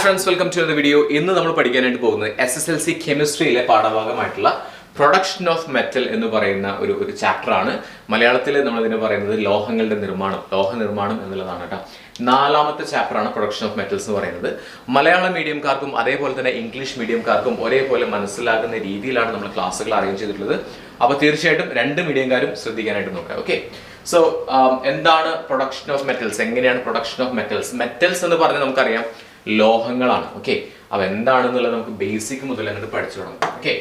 friends, welcome to another video. ഇന്ന് നമ്മൾ പഠിക്കാനായിട്ട് പോകുന്നത് SSLC കെമിസ്ട്രിയിലെ പാഠഭാഗമായിട്ടുള്ള പ്രൊഡക്ഷൻ ഓഫ് മെറ്റൽ എന്ന് പറയുന്ന ഒരു ചാപ്റ്റർ ആണ്. മലയാളത്തിൽ നമ്മൾ ഇതിനെ പറയുന്നത് ലോഹങ്ങളുടെ നിർമ്മാണം, ലോഹ നിർമ്മാണം എന്നുള്ളതാണ് കേട്ടോ. നാലാമത്തെ ചാപ്റ്റർ ആണ് പ്രൊഡക്ഷൻ ഓഫ് മെറ്റൽസ് എന്ന് പറയുന്നത്. മലയാളം മീഡിയംകാർക്കും അതേപോലെ തന്നെ ഇംഗ്ലീഷ് മീഡിയംകാർക്കും ഒരേപോലെ മനസ്സിലാകുന്ന രീതിയിലാണ് നമ്മൾ ക്ലാസ്സുകൾ അറേഞ്ച് ചെയ്തിട്ടുള്ളത്. അപ്പോൾ തീർച്ചയായിട്ടും രണ്ട് മീഡിയംകാരും ശ്രദ്ധിക്കാനായിട്ട് നോക്കാം. ഓക്കെ, സോ എന്താണ് പ്രൊഡക്ഷൻ ഓഫ് മെറ്റൽസ്, എങ്ങനെയാണ് പ്രൊഡക്ഷൻ ഓഫ് മെറ്റൽസ്? മെറ്റൽസ് എന്ന് പറഞ്ഞാൽ നമുക്കറിയാം ലോഹങ്ങളാണ്. ഓക്കെ, അപ്പൊ എന്താണെന്നുള്ളത് നമുക്ക് ബേസിക് മുതൽ അങ്ങോട്ട് പഠിച്ചു തുടങ്ങാം. ഓക്കെ,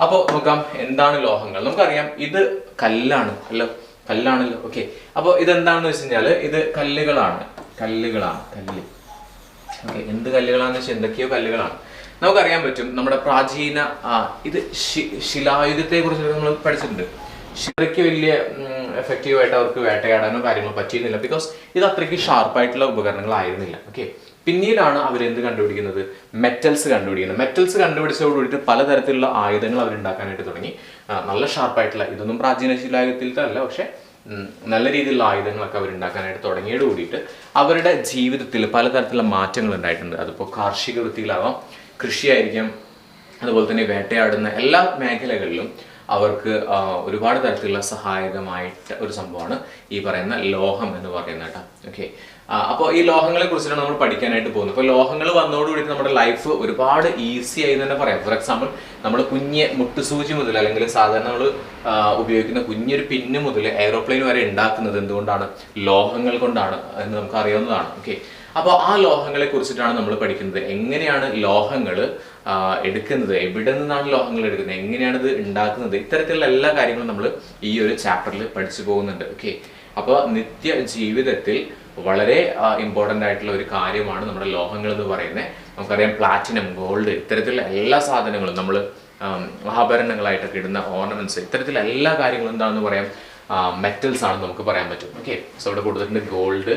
അപ്പോൾ നോക്കാം എന്താണ് ലോഹങ്ങൾ. നമുക്കറിയാം ഇത് കല്ലാണല്ലോ. ഓക്കെ, അപ്പോൾ ഇതെന്താണെന്ന് വെച്ച് കഴിഞ്ഞാൽ ഇത് കല്ലുകളാണ്. കല്ല്. ഓക്കെ, എന്ത് കല്ലുകളാന്ന് വെച്ചാൽ എന്തൊക്കെയോ കല്ലുകളാണ്. നമുക്കറിയാൻ പറ്റും നമ്മുടെ പ്രാചീന ഇത് ശിലായുധത്തെ കുറിച്ച് നമ്മൾ പഠിച്ചിട്ടുണ്ട്. ശിലയ്ക്ക് വലിയ എഫക്റ്റീവായിട്ട് അവർക്ക് വേട്ടയാടാനോ കാര്യങ്ങളോ പറ്റിയിരുന്നില്ല, ബിക്കോസ് ഇത് അത്രയ്ക്ക് ഷാർപ്പായിട്ടുള്ള ഉപകരണങ്ങളായിരുന്നില്ല. ഓക്കെ, പിന്നീടാണ് അവരെന്ത് കണ്ടുപിടിക്കുന്നത്? മെറ്റൽസ് കണ്ടുപിടിക്കുന്നത്. മെറ്റൽസ് കണ്ടുപിടിച്ചതോടുകൂടിയിട്ട് പലതരത്തിലുള്ള ആയുധങ്ങൾ അവരുണ്ടാക്കാനായിട്ട് തുടങ്ങി. നല്ല ഷാർപ്പായിട്ടുള്ള, ഇതൊന്നും പ്രാചീന ശിലായുധത്തിലത്തെ അല്ല, പക്ഷെ നല്ല രീതിയിലുള്ള ആയുധങ്ങളൊക്കെ അവരുണ്ടാക്കാനായിട്ട് തുടങ്ങിയോട് കൂടിയിട്ട് അവരുടെ ജീവിതത്തിൽ പലതരത്തിലുള്ള മാറ്റങ്ങൾ ഉണ്ടായിട്ടുണ്ട്. അതിപ്പോൾ കാർഷിക വൃത്തിയിലാവാം, കൃഷിയായിരിക്കാം, അതുപോലെ തന്നെ വേട്ടയാടുന്ന എല്ലാ മേഖലകളിലും അവർക്ക് ഒരുപാട് തരത്തിലുള്ള സഹായകമായിട്ട് ഒരു സംഭവമാണ് ഈ പറയുന്ന ലോഹം എന്ന് പറയുന്നത് കേട്ടോ. ഓക്കെ, അപ്പോൾ ഈ ലോഹങ്ങളെ കുറിച്ചിട്ടാണ് നമ്മൾ പഠിക്കാനായിട്ട് പോകുന്നത്. അപ്പോൾ ലോഹങ്ങൾ വന്നതോടുകൂടിയിട്ട് നമ്മുടെ ലൈഫ് ഒരുപാട് ഈസി ആയി തന്നെ പറയാം. ഫോർ എക്സാമ്പിൾ, നമ്മൾ കുഞ്ഞ് മുട്ടുസൂചി മുതൽ അല്ലെങ്കിൽ സാധാരണ നമ്മൾ ഉപയോഗിക്കുന്ന കുഞ്ഞൊരു പിന്ന് മുതൽ എയ്റോപ്ലെയിൻ വരെ ഉണ്ടാക്കുന്നത് എന്തുകൊണ്ടാണ്? ലോഹങ്ങൾ കൊണ്ടാണ് എന്ന് നമുക്ക് അറിയാവുന്നതാണ്. ഓക്കെ, അപ്പോൾ ആ ലോഹങ്ങളെ കുറിച്ചിട്ടാണ് നമ്മൾ പഠിക്കുന്നത്. എങ്ങനെയാണ് ലോഹങ്ങൾ എടുക്കുന്നത്, എവിടെ നിന്നാണ് ലോഹങ്ങൾ എടുക്കുന്നത്, എങ്ങനെയാണ് ഇത് ഉണ്ടാക്കുന്നത്, ഇത്തരത്തിലുള്ള എല്ലാ കാര്യങ്ങളും നമ്മൾ ഈ ഒരു ചാപ്റ്ററിൽ പഠിച്ചു പോകുന്നുണ്ട്. ഓക്കെ, അപ്പോൾ നിത്യ ജീവിതത്തിൽ വളരെ ഇമ്പോർട്ടൻ്റ് ആയിട്ടുള്ള ഒരു കാര്യമാണ് നമ്മുടെ ലോഹങ്ങൾ എന്ന് പറയുന്നത്. നമുക്കറിയാം പ്ലാറ്റിനം, ഗോൾഡ്, ഇത്തരത്തിലുള്ള എല്ലാ സാധനങ്ങളും നമ്മൾ ആഭരണങ്ങളായിട്ടൊക്കെ ഇടുന്ന ഓർണമെന്റ്സ്, ഇത്തരത്തിലുള്ള എല്ലാ കാര്യങ്ങളും എന്താണെന്ന് പറയാം, മെറ്റൽസ് ആണെന്ന് നമുക്ക് പറയാൻ പറ്റും. ഓക്കെ, സോ ഇവിടെ കൊടുത്തിട്ടുണ്ട് ഗോൾഡ്,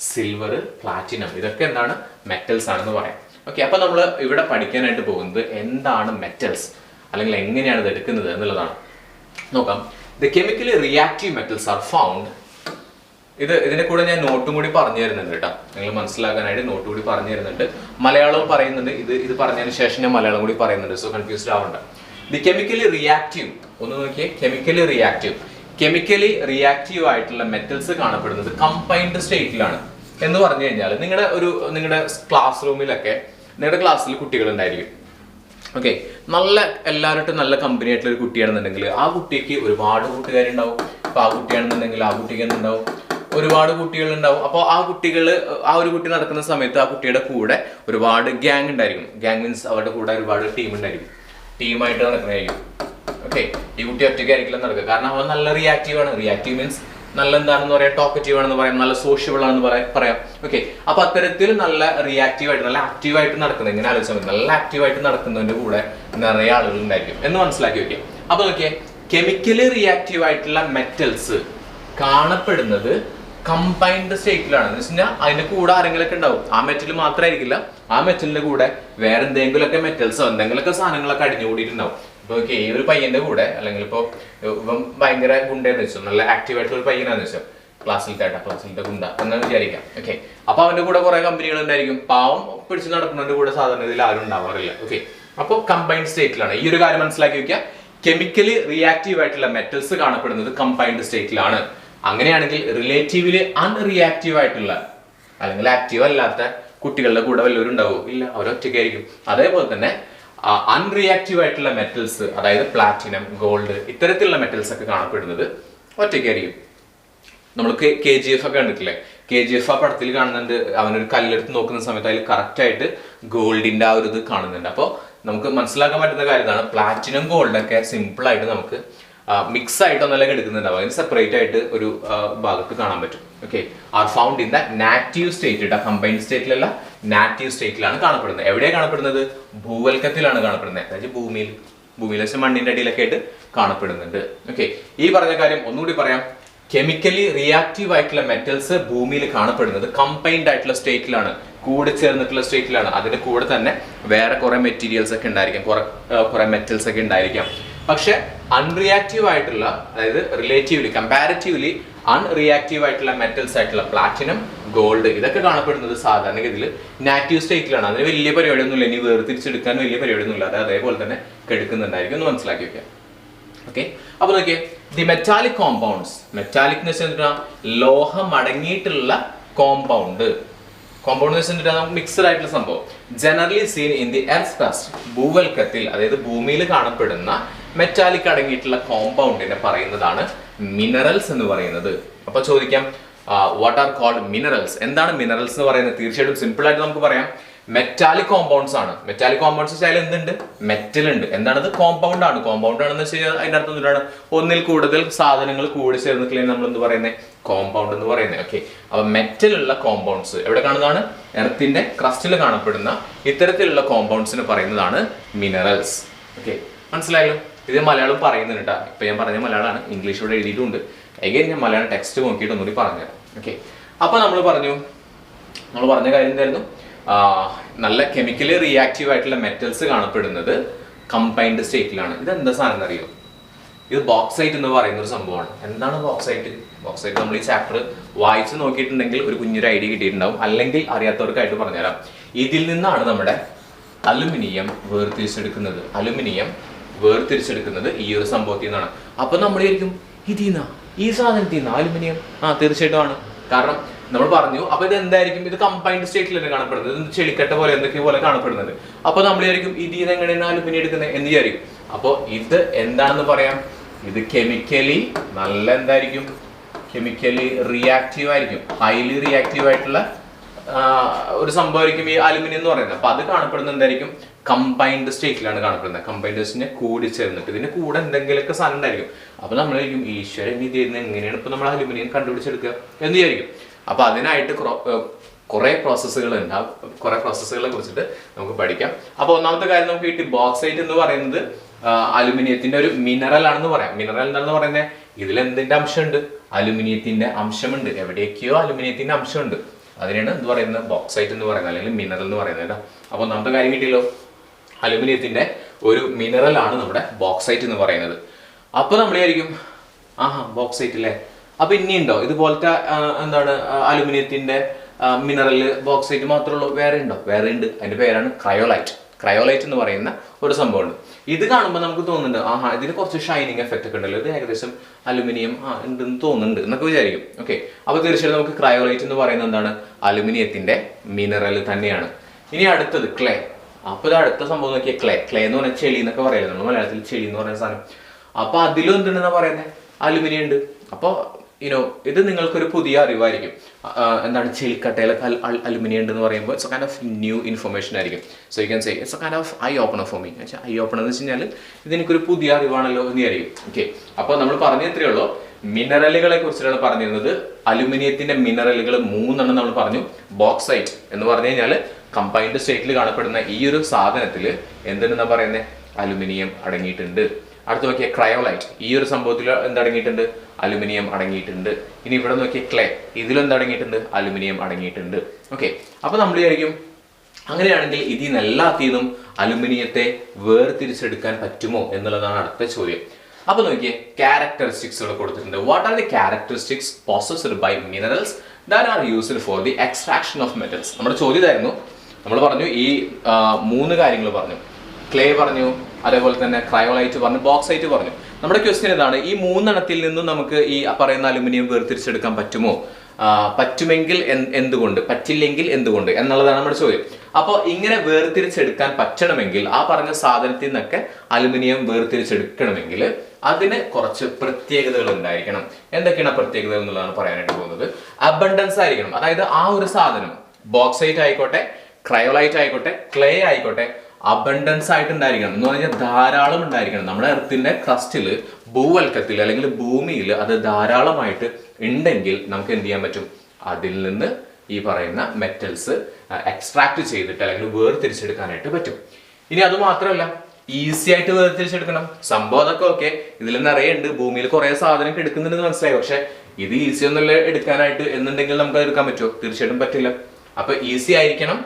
സിൽവർ, പ്ലാറ്റിനം, ഇതൊക്കെ എന്താണ്? മെറ്റൽസ് ആണെന്ന് പറയാം. ഓക്കെ, അപ്പൊ നമ്മൾ ഇവിടെ പഠിക്കാനായിട്ട് പോകുന്നത് എന്താണ് മെറ്റൽസ്, അല്ലെങ്കിൽ എങ്ങനെയാണ് ഇത് എടുക്കുന്നത് എന്നുള്ളതാണ്. നോക്കാം. The chemically reactive metals are found. ഇതിനെ കൂടെ ഞാൻ നോട്ടും കൂടി പറഞ്ഞു തരുന്നുണ്ട് കേട്ടോ, നിങ്ങൾ മനസ്സിലാക്കാനായിട്ട് നോട്ട് കൂടി പറഞ്ഞു തരുന്നുണ്ട്. മലയാളവും പറയുന്നുണ്ട്. ഇത് പറഞ്ഞതിന് ശേഷം ഞാൻ മലയാളം കൂടി പറയുന്നുണ്ട്, സോ കൺഫ്യൂസ്ഡ് ആവണ്ട. ദി കെമിക്കലി റിയാക്റ്റീവ്, ഒന്ന് നോക്കിയേ, കെമിക്കലി റിയാക്റ്റീവ് ആയിട്ടുള്ള മെറ്റൽസ് കാണപ്പെടുന്നത് കമ്പൈൻഡ് സ്റ്റേറ്റിലാണ്. എന്ന് പറഞ്ഞു കഴിഞ്ഞാൽ നിങ്ങളുടെ ക്ലാസ് റൂമിലൊക്കെ നിങ്ങളുടെ ക്ലാസ്സിൽ കുട്ടികൾ ഉണ്ടായിരിക്കും. ഓക്കെ, എല്ലാവരും നല്ല കമ്പനി ആയിട്ടുള്ള ഒരു കുട്ടിയാണെന്നുണ്ടെങ്കിൽ ആ കുട്ടിക്ക് ഒരുപാട് കൂട്ടുകാരുണ്ടാവും. അപ്പൊ ആ കുട്ടിയാണെന്നുണ്ടെങ്കിൽ ആ കുട്ടിക്ക് എന്തുണ്ടാവും? ഒരുപാട് കുട്ടികൾ ഉണ്ടാവും. അപ്പോൾ ആ ഒരു കുട്ടി നടക്കുന്ന സമയത്ത് ആ കുട്ടിയുടെ കൂടെ ഒരുപാട് ഗ്യാങ് ഉണ്ടായിരിക്കും. ഗ്യാങ് മീൻസ് അവരുടെ കൂടെ ഒരുപാട് ടീം ഉണ്ടായിരിക്കും, ടീമായിട്ട് നടക്കുന്നതായിരിക്കും. ഓക്കെ, ഈ കുട്ടി ഒറ്റയ്ക്കായിരിക്കില്ല നടക്കുക, കാരണം അവൻ നല്ല റിയാക്റ്റീവ് ആണ്. റിയാക്റ്റീവ് മീൻസ് നല്ല എന്താണെന്ന് പറയാം, ടോക്കറ്റീവ് ആണെന്ന് പറയാം, നല്ല സോഷ്യബിൾ ആണെന്ന് പറയാം. ഓക്കെ, അപ്പൊ അത്തരത്തിൽ നല്ല റിയാക്റ്റീവ് ആയിട്ട്, നല്ല ആക്റ്റീവ് ആയിട്ട് നടക്കുന്നത്, എങ്ങനെ ആലോചിച്ചാൽ മതി, നല്ല ആക്റ്റീവ് ആയിട്ട് നടക്കുന്നതിന്റെ കൂടെ നിറയെ ആളുകൾ ഉണ്ടായിരിക്കും എന്ന് മനസ്സിലാക്കി വെക്കുക. അപ്പൊ നോക്കിയേ, കെമിക്കലി റിയാക്റ്റീവ് ആയിട്ടുള്ള മെറ്റൽസ് കാണപ്പെടുന്നത് കമ്പൈൻഡ് സ്റ്റേറ്റിലാണ്. എന്ന് വെച്ച് കഴിഞ്ഞാൽ അതിന്റെ കൂടെ ആരെങ്കിലൊക്കെ ഉണ്ടാവും. ആ മെറ്റൽ മാത്രമായിരിക്കില്ല, ആ മെറ്റലിന്റെ കൂടെ വേറെ എന്തെങ്കിലുമൊക്കെ മെറ്റൽസോ എന്തെങ്കിലുമൊക്കെ സാധനങ്ങളൊക്കെ അടിഞ്ഞുകൂടിയിട്ടുണ്ടാവും. ഇപ്പൊ ഈ ഒരു പയ്യന്റെ കൂടെ, അല്ലെങ്കിൽ ഇപ്പൊ ഇവൻ ഭയങ്കര ഗുണ്ടെന്ന് വെച്ചോ, നല്ല ആക്റ്റീവ് ആയിട്ടുള്ള ഒരു പയ്യനാന്ന് വെച്ചോ, ക്ലാസ്സിലത്തെ ഗുണ്ട എന്ന് വിചാരിക്കാം. ഓക്കെ, അപ്പൊ അവന്റെ കൂടെ കുറെ കമ്പനികൾ ഉണ്ടായിരിക്കും. പാവം പിടിച്ച് നടക്കുന്നതിന്റെ കൂടെ സാധാരണ ഇതിൽ ആരും ഉണ്ടാവാറില്ല. ഓക്കെ, അപ്പോൾ കമ്പൈൻഡ് സ്റ്റേറ്റിലാണ്. ഈ ഒരു കാര്യം മനസ്സിലാക്കി വെക്കുക. കെമിക്കലി റിയാക്റ്റീവ് ആയിട്ടുള്ള മെറ്റൽസ് കാണപ്പെടുന്നത് കമ്പൈൻഡ് സ്റ്റേറ്റിലാണ്. അങ്ങനെയാണെങ്കിൽ റിലേറ്റീവ്ലി അൺറിയാക്റ്റീവ് ആയിട്ടുള്ള അല്ലെങ്കിൽ ആക്റ്റീവ് അല്ലാത്ത കുട്ടികളുടെ കൂടെ വല്ലവരും ഉണ്ടാവുമോ? ഇല്ല, അവരൊറ്റയ്ക്കായിരിക്കും. അതേപോലെ തന്നെ അൺറിയാക്റ്റീവ് ആയിട്ടുള്ള മെറ്റൽസ്, അതായത് പ്ലാറ്റിനം, ഗോൾഡ്, ഇത്തരത്തിലുള്ള മെറ്റൽസ് ഒക്കെ കാണപ്പെടുന്നത് ഒറ്റയ്ക്കായിരിക്കും. നമ്മൾ KGF ഒക്കെ കണ്ടിട്ടില്ലേ? KGF ആ പടത്തിൽ കാണുന്നുണ്ട്. അവനൊരു കല്ലെടുത്ത് നോക്കുന്ന സമയത്ത് അതിൽ കറക്റ്റ് ആയിട്ട് ഗോൾഡിന്റെ ആ ഒരു ഇത് കാണുന്നുണ്ട്. അപ്പോൾ നമുക്ക് മനസ്സിലാക്കാൻ പറ്റുന്ന കാര്യം ഇതാണ്, പ്ലാറ്റിനം, ഗോൾഡൊക്കെ സിമ്പിൾ ആയിട്ട് നമുക്ക് മിക്സ് ആയിട്ടൊന്നല്ല എടുക്കുന്നുണ്ടാവും, അതിന് സെപ്പറേറ്റ് ആയിട്ട് ഒരു ഭാഗത്ത് കാണാൻ പറ്റും. Okay, are found in the native state. Combined സ്റ്റേറ്റിലല്ല, നാറ്റീവ് സ്റ്റേറ്റിലാണ് കാണപ്പെടുന്നത്. എവിടെയാണ് കാണപ്പെടുന്നത്? ഭൂവൽക്കത്തിലാണ് കാണപ്പെടുന്നത്, അതായത് ഭൂമിയിൽ വെച്ച് മണ്ണിന്റെ അടിയിലൊക്കെ ആയിട്ട് കാണപ്പെടുന്നുണ്ട്. ഓക്കെ, ഈ പറഞ്ഞ കാര്യം ഒന്നുകൂടി പറയാം. കെമിക്കലി റിയാക്റ്റീവ് ആയിട്ടുള്ള മെറ്റൽസ് ഭൂമിയിൽ കാണപ്പെടുന്നത് കമ്പൈൻഡ് ആയിട്ടുള്ള സ്റ്റേറ്റിലാണ്, കൂടെ ചേർന്നിട്ടുള്ള സ്റ്റേറ്റിലാണ്. അതിന്റെ കൂടെ തന്നെ വേറെ കുറെ മെറ്റീരിയൽസ് ഒക്കെ ഉണ്ടായിരിക്കാം, കുറെ മെറ്റൽസ് ഒക്കെ ഉണ്ടായിരിക്കാം. പക്ഷെ അൺറിയാക്റ്റീവ് ആയിട്ടുള്ള, അതായത് റിലേറ്റീവ്ലി കമ്പാരിറ്റീവ്ലി അൺറിയാക്റ്റീവ് ആയിട്ടുള്ള മെറ്റൽസ് ആയിട്ടുള്ള പ്ലാറ്റിനം, ഗോൾഡ്, ഇതൊക്കെ കാണപ്പെടുന്നത് സാധാരണഗതിയിൽ നാറ്റീവ് സ്റ്റേറ്റിലാണ്. അതിന് വലിയ പരിപാടിയൊന്നുമില്ല, ഇനി വേർതിരിച്ചെടുക്കാൻ വലിയ പരിപാടിയൊന്നുമില്ല, അത് അതേപോലെ തന്നെ കെടുക്കുന്നുണ്ടായിരിക്കും, ഒന്ന് മനസ്സിലാക്കി വെക്കാം. ഓക്കെ, അപ്പൊ നോക്കിയേ, ദി മെറ്റാലിക് കോമ്പൗണ്ട്സ്, മെറ്റാലിക് എന്ന് വെച്ചാൽ ലോഹം അടങ്ങിയിട്ടുള്ള കോമ്പൗണ്ട്, കോമ്പൗണ്ട് എന്ന് വെച്ചാൽ നമുക്ക് മിക്സഡ് ആയിട്ടുള്ള സംഭവം, generally seen in the earth crust, ഭൂവൽക്കത്തിൽ അതായത് ഭൂമിയിൽ കാണപ്പെടുന്ന മെറ്റാലിക് അടങ്ങിയിട്ടുള്ള കോമ്പൗണ്ടിനെ പറയുന്നതാണ് മിനറൽസ് എന്ന് പറയുന്നത്. അപ്പൊ ചോദിക്കാം, വാട്ട് ആർ കോൾഡ് മിനറൽസ്, എന്താണ് മിനറൽസ് എന്ന് പറയുന്നത്? തീർച്ചയായിട്ടും സിമ്പിൾ ആയിട്ട് നമുക്ക് പറയാം, മെറ്റാലിക് കോമ്പൗണ്ട്സ് ആണ്. മെറ്റാലിക് കോമ്പൗണ്ട്സ് വെച്ചാൽ എന്തുണ്ട്? മെറ്റൽ ഉണ്ട്. എന്താണത്? കോമ്പൗണ്ട് ആണ്. കോമ്പൗണ്ട് ആണെന്ന് വെച്ച് കഴിഞ്ഞാൽ അതിന്റെ അർത്ഥം എന്താണ്? ഒന്നിൽ കൂടുതൽ സാധനങ്ങൾ കൂടി ചേർന്നിട്ടില്ലെങ്കിൽ നമ്മൾ എന്ത് പറയുന്നത്? കോമ്പൗണ്ട് എന്ന് പറയുന്നത്. ഓക്കെ, അപ്പൊ മെറ്റലുള്ള കോമ്പൗണ്ട്സ് എവിടെ കാണുന്നതാണ്? എർത്തിന്റെ ക്രസ്റ്റിൽ കാണപ്പെടുന്ന ഇത്തരത്തിലുള്ള കോമ്പൗണ്ട്സിന് പറയുന്നതാണ് മിനറൽസ്. ഓക്കെ, മനസ്സിലായല്ലോ? ഇത് മലയാളം പറയുന്നുണ്ട് കേട്ടോ. ഇപ്പൊ ഞാൻ പറഞ്ഞ മലയാളമാണ്, ഇംഗ്ലീഷ് ഇവിടെ എഴുതിയിട്ടുണ്ട്. എഗൈൻ ഞാൻ മലയാളം ടെക്സ്റ്റ് നോക്കിയിട്ട് ഒന്നുകൂടി പറഞ്ഞുതരാം. ഓക്കെ, അപ്പൊ നമ്മൾ പറഞ്ഞ കാര്യം എന്തായിരുന്നു? നല്ല കെമിക്കലി റിയാക്റ്റീവ് ആയിട്ടുള്ള മെറ്റൽസ് കാണപ്പെടുന്നത് കമ്പൈൻഡ് സ്റ്റേറ്റിലാണ്. ഇത് എന്താ സാധനം എന്നറിയോ? ഇത് ബോക്സൈറ്റ് എന്ന് പറയുന്ന ഒരു സംഭവമാണ്. എന്താണ് ബോക്സൈറ്റ്? ബോക്സൈറ്റ് നമ്മൾ ഈ ചാപ്റ്റർ വായിച്ച് നോക്കിയിട്ടുണ്ടെങ്കിൽ ഒരു കുഞ്ഞൊരു ഐഡിയ കിട്ടിയിട്ടുണ്ടാവും, അല്ലെങ്കിൽ അറിയാത്തവർക്കായിട്ട് പറഞ്ഞുതരാം. ഇതിൽ നിന്നാണ് നമ്മുടെ അലുമിനിയം വേർതിരിച്ചെടുക്കുന്നത്. അലുമിനിയം വേർതിരിച്ചെടുക്കുന്നത് ഈ ഒരു സംഭവത്തിൽ നിന്നാണ്. അപ്പൊ നമ്മൾ വിചാരിക്കും, ഇതിന്നാ, ഈ സാധനത്തിൽ നിന്നാ അലുമിനിയം? തീർച്ചയായിട്ടും ആണ്. കാരണം നമ്മൾ പറഞ്ഞു, അപ്പൊ ഇത് എന്തായിരിക്കും? ഇത് കമ്പൈൻഡ് സ്റ്റേറ്റിൽ തന്നെ കാണപ്പെടുന്നത്, ഇത് ചെളിക്കട്ട പോലെ എന്തൊക്കെ പോലെ കാണപ്പെടുന്നത്. അപ്പൊ നമ്മൾ വിചാരിക്കും, ഇതിൽ എങ്ങനെയാണ് അലുമിനിയം എടുക്കുന്നത് എന്ന് വിചാരിക്കും. അപ്പൊ ഇത് എന്താണെന്ന് പറയാം, ഇത് കെമിക്കലി നല്ല എന്തായിരിക്കും? കെമിക്കലി റിയാക്റ്റീവ് ആയിരിക്കും, ഹൈലി റിയാക്റ്റീവ് ആയിട്ടുള്ള ഒരു സംഭവമായിരിക്കും ഈ അലുമിനിയം എന്ന് പറയുന്നത്. അപ്പൊ അത് കാണപ്പെടുന്നത് എന്തായിരിക്കും? കമ്പൈൻഡ് സ്റ്റേറ്റിലാണ് കാണപ്പെടുന്നത്. കമ്പൈൻഡ് സ്റ്റേറ്റിനെ കൂടി ചേർന്നിട്ട് ഇതിന്റെ കൂടെ എന്തെങ്കിലുമൊക്കെ സാധനം ഉണ്ടായിരിക്കും. അപ്പൊ നമ്മളായിരിക്കും, ഈശ്വരൻ ഇത് എങ്ങനെയാണ് ഇപ്പൊ നമ്മൾ അലുമിനിയം കണ്ടുപിടിച്ചെടുക്കുക എന്ന് വിചാരിക്കും. അപ്പൊ അതിനായിട്ട് കുറെ പ്രോസസ്സുകൾ ഉണ്ടാവും. കുറെ പ്രോസസ്സുകളെ കുറിച്ചിട്ട് നമുക്ക് പഠിക്കാം. അപ്പൊ ഒന്നാമത്തെ കാര്യം നമുക്ക് കിട്ടി, ബോക്സൈറ്റ് എന്ന് പറയുന്നത് അലുമിനിയത്തിന്റെ ഒരു മിനറൽ ആണെന്ന് പറയാം. മിനറൽ എന്താണെന്ന് പറയുന്നത്? ഇതിൽ എന്തിന്റെ അംശമുണ്ട്? അലുമിനിയത്തിന്റെ അംശമുണ്ട്. എവിടെയൊക്കെയോ അലുമിനിയത്തിന്റെ അംശമുണ്ട്. അതിനാണ് എന്ത് പറയുന്നത്? ബോക്സൈറ്റ് എന്ന് പറയുന്നത്, അല്ലെങ്കിൽ മിനറൽ എന്ന് പറയുന്നത് കേട്ടോ. അപ്പൊ ഒന്നാമത്തെ കാര്യം കിട്ടിയല്ലോ, അലുമിനിയത്തിന്റെ ഒരു മിനറൽ ആണ് നമ്മുടെ ബോക്സൈറ്റ് എന്ന് പറയുന്നത്. അപ്പൊ നമ്മൾ വിചാരിക്കും, ബോക്സൈറ്റ് അല്ലേ, അപ്പൊ ഇനിയുണ്ടോ ഇതുപോലത്തെ എന്താണ് അലുമിനിയത്തിന്റെ മിനറല് ബോക്സൈറ്റ് മാത്രമേ ഉള്ളൂ? വേറെ ഉണ്ടോ? വേറെ ഉണ്ട്. അതിന്റെ പേരാണ് ക്രയോലൈറ്റ്. ക്രയോലൈറ്റ് എന്ന് പറയുന്ന ഒരു സംഭവമുണ്ട്. ഇത് കാണുമ്പോൾ നമുക്ക് തോന്നുന്നുണ്ട്, ഇതിന് കുറച്ച് ഷൈനിങ് എഫക്റ്റ് ഒക്കെ ഉണ്ടല്ലോ, ഇത് ഏകദേശം അലുമിനിയം ഉണ്ടെന്ന് തോന്നുന്നുണ്ട് എന്നൊക്കെ വിചാരിക്കും. ഓക്കെ, അപ്പൊ തീർച്ചയായിട്ടും നമുക്ക് ക്രയോലൈറ്റ് എന്ന് പറയുന്നത് എന്താണ്? അലുമിനിയത്തിന്റെ മിനറൽ തന്നെയാണ്. ഇനി അടുത്തത് ക്ലേ. അപ്പൊ ഇത് അടുത്ത സംഭവം നോക്കിയാൽ ക്ലേ എന്ന് പറഞ്ഞാൽ ചെളി എന്നൊക്കെ പറയല്ലോ നമ്മൾ മലയാളത്തിൽ, ചെളി എന്ന് പറയുന്ന സാധനം. അപ്പൊ അതിലും എന്തുണ്ടെന്നാ പറയുന്നത്? അലുമിനിയം ഉണ്ട്. അപ്പൊ ഇത് നിങ്ങൾക്കൊരു പുതിയ അറിവായിരിക്കും. എന്താണ് ചെളിക്കട്ടയിലൊക്കെ അലുമിനിയം ഉണ്ട് എന്ന് പറയുമ്പോൾ it's a kind of new information ആയിരിക്കും. So you can say it's a kind of eye opener for me. Eye opener എന്ന് വെച്ച് കഴിഞ്ഞാൽ ഇതെനിക്കൊരു പുതിയ അറിവാണല്ലോ എന്ന് വിചാരിക്കും. ഓക്കെ, അപ്പോൾ നമ്മൾ പറഞ്ഞ എത്രയേ ഉള്ളൂ, മിനറലുകളെ കുറിച്ചിട്ടാണ് പറഞ്ഞിരുന്നത്. അലുമിനിയത്തിന്റെ മിനറലുകൾ 3 നമ്മൾ പറഞ്ഞു. ബോക്സൈറ്റ് എന്ന് പറഞ്ഞു കഴിഞ്ഞാൽ കമ്പൈൻഡ് സ്റ്റേറ്റിൽ കാണപ്പെടുന്ന ഈ ഒരു സാധനത്തിൽ എന്തുണ്ടെന്നാ പറയുന്നത്? അലുമിനിയം അടങ്ങിയിട്ടുണ്ട്. അടുത്ത് നോക്കിയ ക്രയോലൈറ്റ്, ഈ ഒരു സംഭവത്തിൽ എന്തടങ്ങിയിട്ടുണ്ട്? അലുമിനിയം അടങ്ങിയിട്ടുണ്ട്. ഇനി ഇവിടെ നോക്കിയ ക്ലേ, ഇതിലും എന്തടങ്ങിയിട്ടുണ്ട്? അലുമിനിയം അടങ്ങിയിട്ടുണ്ട്. ഓക്കെ, അപ്പൊ നമ്മൾ വിചാരിക്കും, അങ്ങനെയാണെങ്കിൽ ഇതിൽ നിന്ന് എല്ലാത്തിനും അലുമിനിയത്തെ വേർതിരിച്ചെടുക്കാൻ പറ്റുമോ എന്നുള്ളതാണ് അടുത്ത ചോദ്യം. അപ്പൊ നോക്കിയേ, ക്യാരക്ടറിസ്റ്റിക്സുകൾ കൊടുത്തിട്ടുണ്ട്. What are the characteristics possessed by minerals that are used for the extraction of metals? നമ്മുടെ ചോദ്യം ഇതായിരുന്നു. നമ്മൾ പറഞ്ഞു ഈ 3 കാര്യങ്ങൾ പറഞ്ഞു. ക്ലേ പറഞ്ഞു, അതേപോലെ തന്നെ ക്രയോലൈറ്റ് പറഞ്ഞു, ബോക്സൈറ്റ് പറഞ്ഞു. നമ്മുടെ ക്വസ്റ്റ്യൻ ഇതാണ്, ഈ 3 എണ്ണത്തിൽ നിന്നും നമുക്ക് ഈ പറയുന്ന അലുമിനിയം വേർതിരിച്ചെടുക്കാൻ പറ്റുമോ? പറ്റുമെങ്കിൽ എന്തുകൊണ്ട്, പറ്റില്ലെങ്കിൽ എന്തുകൊണ്ട് എന്നുള്ളതാണ് നമ്മുടെ ചോദ്യം. അപ്പോൾ ഇങ്ങനെ വേർതിരിച്ചെടുക്കാൻ പറ്റണമെങ്കിൽ, ആ പറഞ്ഞ സാധനത്തിൽ നിന്നൊക്കെ അലുമിനിയം വേർതിരിച്ചെടുക്കണമെങ്കിൽ അതിന് കുറച്ച് പ്രത്യേകതകൾ ഉണ്ടായിരിക്കണം. എന്തൊക്കെയാണ് പ്രത്യേകതകൾ എന്നുള്ളതാണ് പറയാനായിട്ട് പോകുന്നത്. അബണ്ടൻസ് ആയിരിക്കണം. അതായത് ആ ഒരു സാധനം ബോക്സൈറ്റ് ആയിക്കോട്ടെ, ക്രയോലൈറ്റ് ആയിക്കോട്ടെ, ക്ലേ ആയിക്കോട്ടെ, അബണ്ടൻസ് ആയിട്ട് ഉണ്ടായിരിക്കണം. എന്ന് പറഞ്ഞാൽ ധാരാളം ഉണ്ടായിരിക്കണം. നമ്മുടെ എർത്തിന്റെ ക്രസ്റ്റിൽ, ഭൂവൽക്കത്തിൽ അല്ലെങ്കിൽ ഭൂമിയിൽ അത് ധാരാളമായിട്ട് ഉണ്ടെങ്കിൽ നമുക്ക് എന്ത് ചെയ്യാൻ പറ്റും? അതിൽ നിന്ന് ഈ പറയുന്ന മെറ്റൽസ് എക്സ്ട്രാക്ട് ചെയ്തിട്ട് അല്ലെങ്കിൽ വേർതിരിച്ചെടുക്കാനായിട്ട് പറ്റും. ഇനി അത് മാത്രമല്ല, ഈസി ആയിട്ട് വേർതിരിച്ചെടുക്കണം. സംഭവം അതൊക്കെ ഓക്കെ, ഇതിൽ നിറയെ ഉണ്ട്, ഭൂമിയിൽ കുറെ സാധനം എടുക്കുന്നുണ്ടെന്ന് മനസ്സിലായി. പക്ഷെ ഇത് ഈസി ഒന്നുമില്ല എടുക്കാനായിട്ട് എന്നുണ്ടെങ്കിൽ നമുക്ക് അത് എടുക്കാൻ പറ്റുമോ? തീർച്ചയായിട്ടും പറ്റില്ല. അപ്പൊ ഈസി ആയിരിക്കണം.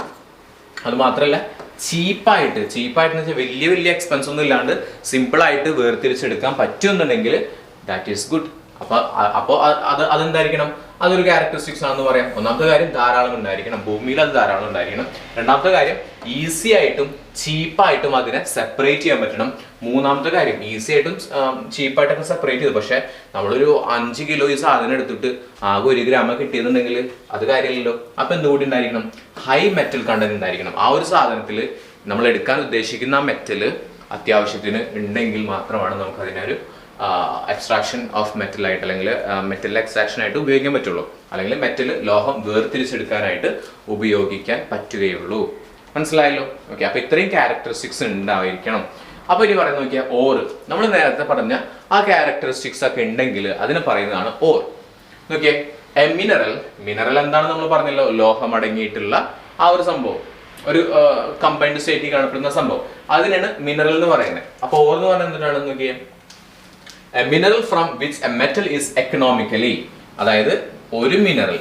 അത് മാത്രമല്ല ചീപ്പായിട്ട് എന്ന് വെച്ചാൽ വലിയ എക്സ്പെൻസ് ഒന്നും ഇല്ലാണ്ട് സിമ്പിൾ ആയിട്ട് വേർതിരിച്ചെടുക്കാൻ പറ്റുമെന്നുണ്ടെങ്കിൽ ദാറ്റ് ഈസ് ഗുഡ്. അപ്പോൾ അതെന്തായിരിക്കണം, അതൊരു ക്യാരക്ടറിസ്റ്റിക്സ് ആണെന്ന് പറയാം. ഒന്നാമത്തെ കാര്യം ധാരാളം ഉണ്ടായിരിക്കണം, ഭൂമിയിൽ അത് ധാരാളം ഉണ്ടായിരിക്കണം. രണ്ടാമത്തെ കാര്യം ഈസി ആയിട്ടും ചീപ്പായിട്ടും അതിനെ സെപ്പറേറ്റ് ചെയ്യാൻ പറ്റണം. മൂന്നാമത്തെ കാര്യം ഈസി ആയിട്ടും ചീപ്പായിട്ടൊക്കെ സെപ്പറേറ്റ് ചെയ്തു. പക്ഷെ നമ്മളൊരു 5 കിലോ ഈ സാധനം എടുത്തിട്ട് ആകെ 1 ഗ്രാം കിട്ടിയെന്നുണ്ടെങ്കിൽ അത് കാര്യമില്ലല്ലോ. അപ്പൊ എന്തുകൂടി ഉണ്ടായിരിക്കണം, ഹൈ മെറ്റൽ കണ്ടന്റ് ഉണ്ടായിരിക്കണം. ആ ഒരു സാധനത്തിൽ നമ്മൾ എടുക്കാൻ ഉദ്ദേശിക്കുന്ന ആ മെറ്റല് അത്യാവശ്യത്തിന് ഉണ്ടെങ്കിൽ മാത്രമാണ് നമുക്ക് അതിനൊരു എക്സ്ട്രാക്ഷൻ ഓഫ് മെറ്റൽ ആയിട്ട് അല്ലെങ്കിൽ മെറ്റൽ എക്സ്ട്രാക്ഷൻ ആയിട്ട് ഉപയോഗിക്കാൻ പറ്റുള്ളൂ. അല്ലെങ്കിൽ മെറ്റൽ ലോഹം വേർതിരിച്ചെടുക്കാനായിട്ട് ഉപയോഗിക്കാൻ പറ്റുകയുള്ളൂ. മനസ്സിലായല്ലോ? ഓക്കെ, അപ്പൊ ഇത്രയും ക്യാരക്ടറിസ്റ്റിക്സ് ഉണ്ടായിരിക്കണം. അപ്പൊ ഇനി പറയുന്നത് നോക്കിയാൽ ഓർ, നമ്മൾ നേരത്തെ പറഞ്ഞ ആ ക്യാരക്ടറിസ്റ്റിക്സ് ഒക്കെ ഉണ്ടെങ്കിൽ അതിന് പറയുന്നതാണ് ഓർ. നോക്കിയേ, എ മിനറൽ എന്താണ് നമ്മൾ പറഞ്ഞല്ലോ, ലോഹം അടങ്ങിയിട്ടുള്ള ആ ഒരു സംഭവം, ഒരു കമ്പൈൻഡ് സ്റ്റേറ്റിൽ കാണപ്പെടുന്ന സംഭവം, അതിനാണ് മിനറൽ എന്ന് പറയുന്നത്. അപ്പൊ ഓർ എന്ന് പറയുന്നത് എന്താണെന്ന് നോക്കിയേ, A mineral from which A metal is economically, അതായത് ഒരു മിനറൽ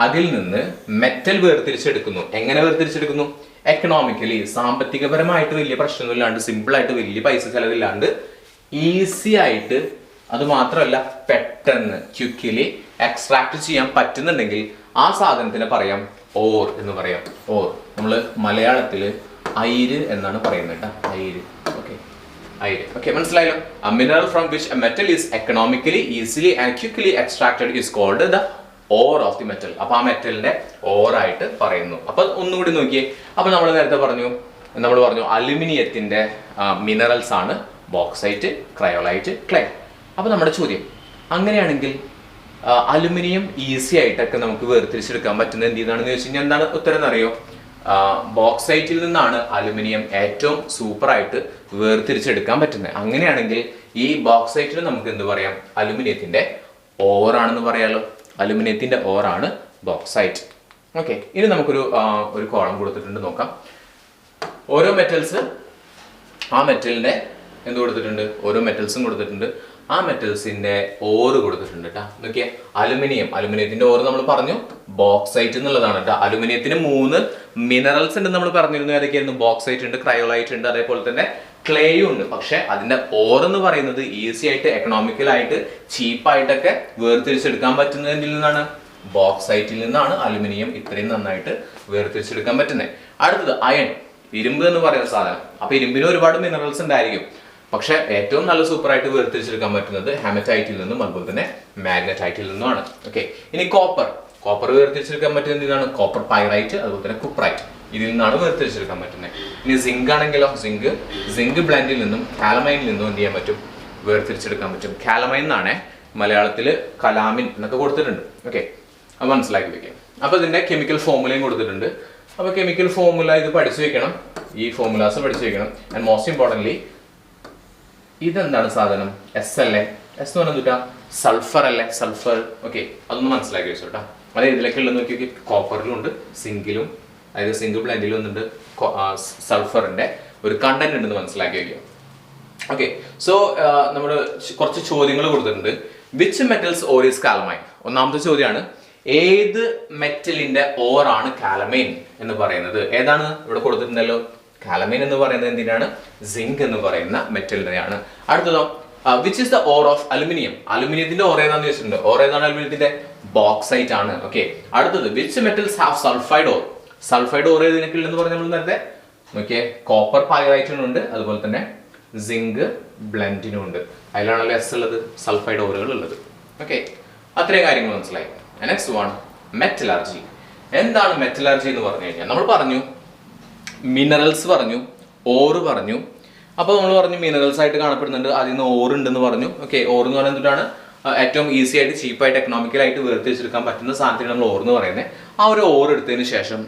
അതിൽ നിന്ന് മെറ്റൽ വേർതിരിച്ചെടുക്കുന്നു. എങ്ങനെ വേർതിരിച്ചെടുക്കുന്നു? എക്കണോമിക്കലി, സാമ്പത്തികപരമായിട്ട് വലിയ പ്രശ്നങ്ങളില്ലാണ്ട്, സിമ്പിൾ ആയിട്ട് വലിയ പൈസ ചെലവില്ലാണ്ട് ഈസി ആയിട്ട്, അത് മാത്രമല്ല പെട്ടെന്ന് ക്വിക്കലി എക്സ്ട്രാക്ട് ചെയ്യാൻ പറ്റുന്നുണ്ടെങ്കിൽ ആ സാധനത്തിനെ പറയാം ഓർ എന്ന് പറയാം. ഓർ നമ്മൾ മലയാളത്തിൽ അയിര് എന്നാണ് പറയുന്നത് കേട്ടോ, അയിര്. ഓക്കെ, അയിര്. ഓക്കെ, മനസ്സിലായല്ലോ? A mineral from which a metal is economically, easily and quickly extracted is called the ore of the metal. അപ്പൊ ആ മെറ്റലിന്റെ ഓർ ആയിട്ട് പറയുന്നു. അപ്പൊ ഒന്നുകൂടി നോക്കിയേ. അപ്പൊ നമ്മൾ നേരത്തെ പറഞ്ഞു അലുമിനിയത്തിന്റെ മിനറൽസ് ആണ് ബോക്സൈറ്റ്, ക്രയോളൈറ്റ്, ക്ലേ. അപ്പൊ നമ്മുടെ ചോദ്യം, അങ്ങനെയാണെങ്കിൽ അലുമിനിയം ഈസി ആയിട്ടൊക്കെ നമുക്ക് വേർതിരിച്ചെടുക്കാൻ പറ്റുന്നത് എന്ത് ചെയ്താണെന്ന് ചോദിച്ചു കഴിഞ്ഞാൽ എന്താണ് ഉത്തരം എന്നറിയോ? ബോക്സൈറ്റിൽ നിന്നാണ് അലുമിനിയം ഏറ്റവും സൂപ്പറായിട്ട് വേർതിരിച്ചെടുക്കാൻ പറ്റുന്നത്. അങ്ങനെയാണെങ്കിൽ ഈ ബോക്സൈറ്റിന് നമുക്ക് എന്ത് പറയാം? അലുമിനിയത്തിന്റെ ഓറാണെന്ന് പറയാലോ. അലുമിനിയത്തിന്റെ ഓറാണ് ബോക്സൈറ്റ്. ഓക്കെ, ഇനി നമുക്കൊരു കോളം കൊടുത്തിട്ടുണ്ട്, നോക്കാം. ഓരോ മെറ്റൽസ്, ആ മെറ്റലിന്റെ എന്ത് കൊടുത്തിട്ടുണ്ട്? ഓരോ മെറ്റൽസും കൊടുത്തിട്ടുണ്ട്. ആ മെറ്റൽസിന്റെ ഓറ് കൊടുത്തിട്ടുണ്ട് കേട്ടോ. നോക്കിയേ, അലുമിനിയത്തിന്റെ ഓറ് നമ്മൾ പറഞ്ഞു ബോക്സൈറ്റ് എന്നുള്ളതാണ് കേട്ടോ. അലുമിനിയത്തിന് 3 മിനറൽസ് ഉണ്ട് നമ്മൾ പറഞ്ഞിരുന്നു. ഏതൊക്കെയായിരുന്നു? ബോക്സൈറ്റ് ഉണ്ട്, ക്രയോളൈറ്റ് ഉണ്ട്, അതേപോലെ തന്നെ ക്ലേയും ഉണ്ട്. പക്ഷെ അതിന്റെ ഓർ എന്ന് പറയുന്നത് ഈസി ആയിട്ട്, എക്കണോമിക്കലായിട്ട്, ചീപ്പായിട്ടൊക്കെ വേർതിരിച്ചെടുക്കാൻ പറ്റുന്നതിൽ നിന്നാണ്, ബോക്സൈറ്റിൽ നിന്നാണ് അലുമിനിയം ഇത്രയും നന്നായിട്ട് വേർതിരിച്ചെടുക്കാൻ പറ്റുന്നത്. അടുത്തത് അയൺ, ഇരുമ്പ് എന്ന് പറയുന്ന സാധനം. അപ്പൊ ഇരുമ്പിന് ഒരുപാട് മിനറൽസ് ഉണ്ടായിരിക്കും. പക്ഷെ ഏറ്റവും നല്ല സൂപ്പറായിട്ട് വേർതിരിച്ചെടുക്കാൻ പറ്റുന്നത് ഹെമറ്റൈറ്റിൽ നിന്നും അതുപോലെ തന്നെ മാഗ്നറ്റൈറ്റിൽ നിന്നുമാണ്. ഓക്കെ, ഇനി കോപ്പർ വേർതിരിച്ചെടുക്കാൻ പറ്റുന്നത് എന്താണ്? കോപ്പർ പൈറൈറ്റ്, അതുപോലെ തന്നെ കുപ്രൈറ്റ്, ഇതിൽ നിന്നാണ് വേർതിരിച്ചെടുക്കാൻ പറ്റുന്നത്. ഇനി സിങ്ക് ആണെങ്കിലോ, സിങ്ക് ബ്ലെൻഡിൽ നിന്നും കാലമൈനിൽ നിന്നും എന്ത് ചെയ്യാൻ പറ്റും? വേർതിരിച്ചെടുക്കാൻ പറ്റും. കാലമൈൻ എന്നാണ് മലയാളത്തിൽ കലാമിൻ എന്നൊക്കെ കൊടുത്തിട്ടുണ്ട്. ഓക്കെ, അത് മനസ്സിലാക്കി വെക്കാം. അപ്പൊ ഇതിന്റെ കെമിക്കൽ ഫോർമുലയും കൊടുത്തിട്ടുണ്ട്. അപ്പൊ കെമിക്കൽ ഫോർമുല ഇത് പഠിച്ചു വെക്കണം, ഈ ഫോർമുലാസ് പഠിച്ചു വെക്കണം. ആൻഡ് മോസ്റ്റ് ഇമ്പോർട്ടൻ്റ്ലി ഇതെന്താണ് സാധനം? എസ് അല്ലേ? എസ് എന്ന് പറഞ്ഞാൽ സൾഫർ അല്ലേ? സൾഫർ. ഓക്കെ, അതൊന്ന് മനസ്സിലാക്കി വെച്ചോ കേട്ടോ. അത് ഇതിലൊക്കെ ഉള്ളത് നോക്കി, കോപ്പറിലും ഉണ്ട്, സിങ്കിലും, അതായത് സിങ്ക് ബ്ലെൻഡിലും ഒന്നുണ്ട് സൾഫറിന്റെ ഒരു കണ്ടന്റ് ഉണ്ടെന്ന് മനസ്സിലാക്കി വെക്കുക. ഓക്കെ, സോ നമ്മൾ കുറച്ച് ചോദ്യങ്ങൾ കൊടുത്തിട്ടുണ്ട്. Which metals ore is calamine? ഒന്നാമത്തെ ചോദ്യമാണ്, ഏത് മെറ്റലിന്റെ ഓറാണ് കാലമൈൻ എന്ന് പറയുന്നത്? ഏതാണ് ഇവിടെ കൊടുത്തിട്ടുണ്ടല്ലോ, കാലമൈൻ എന്ന് പറയുന്നത് എന്തിനാണ്? സിങ്ക് എന്ന് പറയുന്ന മെറ്റലിനെയാണ്. അടുത്തതോ, which is the ore of aluminium? അലുമിനിയത്തിന്റെ ഓർ ഏതാണെന്ന് ചോദിച്ചിട്ടുണ്ട്. ഓർ ഏതാണ് അലുമിനിയത്തിന്റെ? ബോക്സൈറ്റ് ആണ്. ഓക്കെ, അടുത്തത് which metals have sulphide ore? Sulphide ore ഏതിനൊക്കെ ഉണ്ടെന്ന് പറഞ്ഞാൽ നമ്മൾ നേരത്തെ നോക്കിയേ, കോപ്പർ പൈറൈറ്റിനുണ്ട്, അതുപോലെ തന്നെ സിങ്ക് ബ്ലെൻഡിനും ഉണ്ട്. അതിലാണല്ലോ എസ് ഉള്ളത്, സൾഫൈഡ് ഓറുകൾ ഉള്ളത്. ഓക്കെ, അത്രയും കാര്യങ്ങൾ മനസ്സിലായി. Next one, metallurgy. എന്താണ് മെറ്റലർജി എന്ന് പറഞ്ഞു കഴിഞ്ഞാൽ, നമ്മൾ പറഞ്ഞു മിനറൽസ് പറഞ്ഞു, ഓറ് പറഞ്ഞു. അപ്പോൾ നമ്മൾ പറഞ്ഞു മിനറൽസ് ആയിട്ട് കാണപ്പെടുന്നുണ്ട്, അതിൽ നിന്ന് ഓർ ഉണ്ടെന്ന് പറഞ്ഞു. ഓക്കെ, ഓർ എന്ന് പറയുന്നത് എന്താണ്? ഏറ്റവും ഈസി ആയിട്ട്, ചീപ്പായിട്ട്, എക്കണോമിക്കലായിട്ട് വേർതിരിച്ചെടുക്കാൻ പറ്റുന്ന സാധനത്തിന് നമ്മൾ ഓർ എന്ന് പറയുന്നത്. ആ ഒരു ഓർ എടുത്തതിന് ശേഷം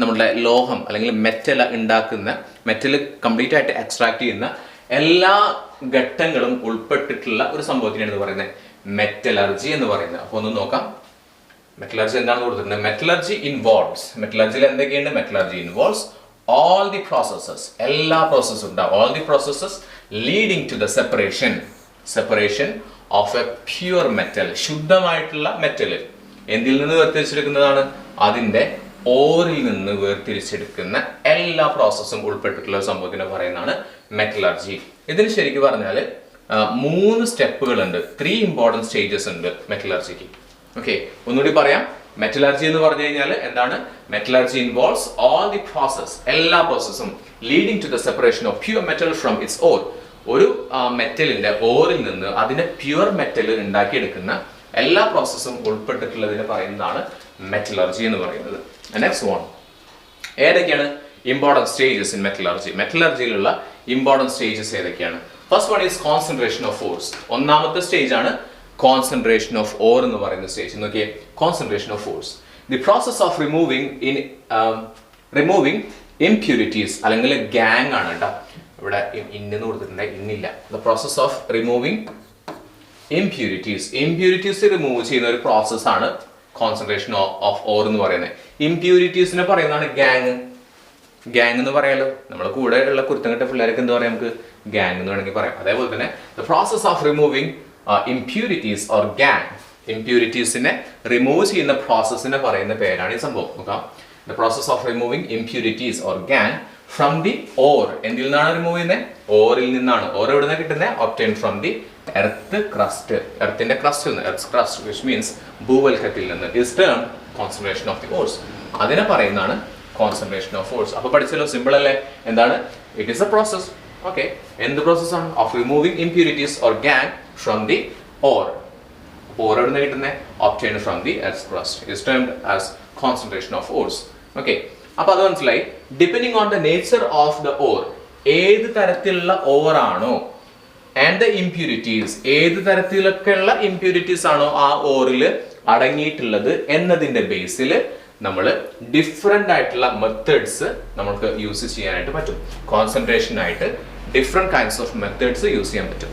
നമ്മളുടെ ലോഹം അല്ലെങ്കിൽ മെറ്റൽ ഉണ്ടാക്കുന്ന, മെറ്റൽ കംപ്ലീറ്റ് ആയിട്ട് എക്സ്ട്രാക്ട് ചെയ്യുന്ന എല്ലാ ഘട്ടങ്ങളും ഉൾപ്പെട്ടിട്ടുള്ള ഒരു സംഭവത്തിനാണ് പറയുന്നത് മെറ്റലർജി എന്ന് പറയുന്നത്. അപ്പോൾ ഒന്ന് നോക്കാം, മെറ്റലർജി എന്താണെന്ന് കൊടുത്തിട്ടുണ്ട്. മെറ്റലർജി ഇൻവോൾവ്സ്, മെറ്റലർജിയിൽ എന്തൊക്കെയുണ്ട്? Metallurgy involves all the processes, എല്ലാ പ്രോസസ്സും ഉണ്ടാവും. all the processes leading to the separation of a pure metal, ശുദ്ധമായിട്ടുള്ള മെറ്റൽ എന്തിൽ നിന്ന് വേർതിരിച്ചെടുക്കുന്നതാണ്? അതിന്റെ ഓറിൽ നിന്ന് വേർതിരിച്ചെടുക്കുന്ന എല്ലാ പ്രോസസ്സും ഉൾപ്പെട്ടിട്ടുള്ള സംഭവത്തിനെ പറയുന്നതാണ് മെറ്റലർജി. ഇതിന് ശരിക്കും പറഞ്ഞാൽ മൂന്ന് സ്റ്റെപ്പുകളുണ്ട്, 3 ഇമ്പോർട്ടൻറ്റ് സ്റ്റേജസ് ഉണ്ട് മെറ്റലർജിക്ക്. ഓക്കെ, ഒന്നുകൂടി പറയാം. മെറ്റലർജി എന്ന് പറഞ്ഞു കഴിഞ്ഞാൽ എന്താണ്? Metallurgy involves all the process, എല്ലാ പ്രോസസ്സും leading to the separation of pure metal from its ore. ഒരു മെറ്റലിന്റെ ഓറിൽ നിന്ന് അതിനെ പ്യുവർ മെറ്റൽ ഉണ്ടാക്കിയെടുക്കുന്ന എല്ലാ പ്രോസസ്സും ഉൾപ്പെട്ടിട്ടുള്ളതിനെ പറയുന്നതാണ് മെറ്റലർജി എന്ന് പറയുന്നത്. നെക്സ്റ്റ് വൺ, ഏതൊക്കെയാണ് ഇമ്പോർട്ടൻറ്റ് സ്റ്റേജസ് ഇൻ മെറ്റലർജി? മെറ്റലർജിയിലുള്ള ഇമ്പോർട്ടൻറ്റ് സ്റ്റേജസ് ഏതൊക്കെയാണ്? First one is concentration of force. ഒന്നാമത്തെ സ്റ്റേജ് ആണ് കോൺസെൻട്രേഷൻ ഓഫ് ഓർ എന്ന് പറയുന്ന സ്റ്റേജ്. നോക്കിയേ, concentration of force, the process of removing impurities, അല്ലെങ്കിൽ ഗാങ് ആണ് കേട്ടോ. ഇവിടെ ഇന്നെന്ന് കൊടുത്തിട്ടുണ്ട്, ഇന്നില്ല. The process of removing impurities remove ചെയ്യുന്ന ഒരു പ്രോസസ് ആണ് കോൺസെൻട്രേഷൻ ഓഫ് ഓർ എന്ന് പറയുന്നത്. ഇംപ്യൂരിറ്റീസിനെ പറയുന്നതാണ് ഗാങ്. ഗാങ് എന്ന് പറയാലോ, നമ്മുടെ കൂടെ ഉള്ള കുരുത്തങ്കെട്ട പിള്ളേർക്ക് എന്താ പറയാം, നമുക്ക് ഗാങ് എന്ന് വേണമെങ്കിൽ പറയാം. അതേപോലെ തന്നെ the process of removing impurities or gangue, ഇംപ്യൂരിറ്റീസിനെ റിമൂവ് ചെയ്യുന്ന പ്രോസസ്സിനെ പറയുന്ന പേരാണ് ഈ സംഭവം. നോക്കാം, the process of removing impurities or gangue from the ore. എന്തിൽ നിന്നാണ് റിമൂവ് ചെയ്യുന്നത്? ഓറിൽ നിന്നാണ്. ഓർ എവിടെ നിന്നാണ് കിട്ടുന്നത്? Obtain from the earth crust, എർത്തിന്റെ ക്രസ്റ്റിൽ നിന്ന്, എർത്ത് ക്രസ്റ്റ് വിച്ച് മീൻസ് ഭൂവൽക്കത്തിൽ നിന്ന്. Is term concentration of the ores, അതിനെ പറയുന്നതാണ് കോൺസെൻട്രേഷൻ ഓഫ് ഫോഴ്സ്. അപ്പൊ പഠിച്ചല്ലോ, സിമ്പിൾ അല്ലേ? എന്താണ്? It is A process. Okay, എന്ത് പ്രോസസ് ആണ്? Of removing impurities or gangue from the or. Or എവിടെ നിന്ന് കിട്ടുന്നത്? Obtain from the earth crest is termed as concentration of force. Okay, അപ്പൊ അത് മനസ്സിലായി. Depending on the nature of the or, ഏത് തരത്തിലുള്ള ഓർ ആണോ, ആൻഡ് ദ ഇംപ്യൂരിറ്റീസ്, ഏത് തരത്തിലൊക്കെയുള്ള ഇംപ്യൂരിറ്റീസ് ആണോ ആ ഓറിൽ അടങ്ങിയിട്ടുള്ളത് എന്നതിന്റെ ബേസിൽ നമ്മൾ ഡിഫറെൻ്റ് ആയിട്ടുള്ള മെത്തേഡ്സ് നമുക്ക് യൂസ് ചെയ്യാനായിട്ട് പറ്റും. കോൺസെൻട്രേഷൻ ആയിട്ട് different kinds of methods use ചെയ്യാൻ പറ്റും.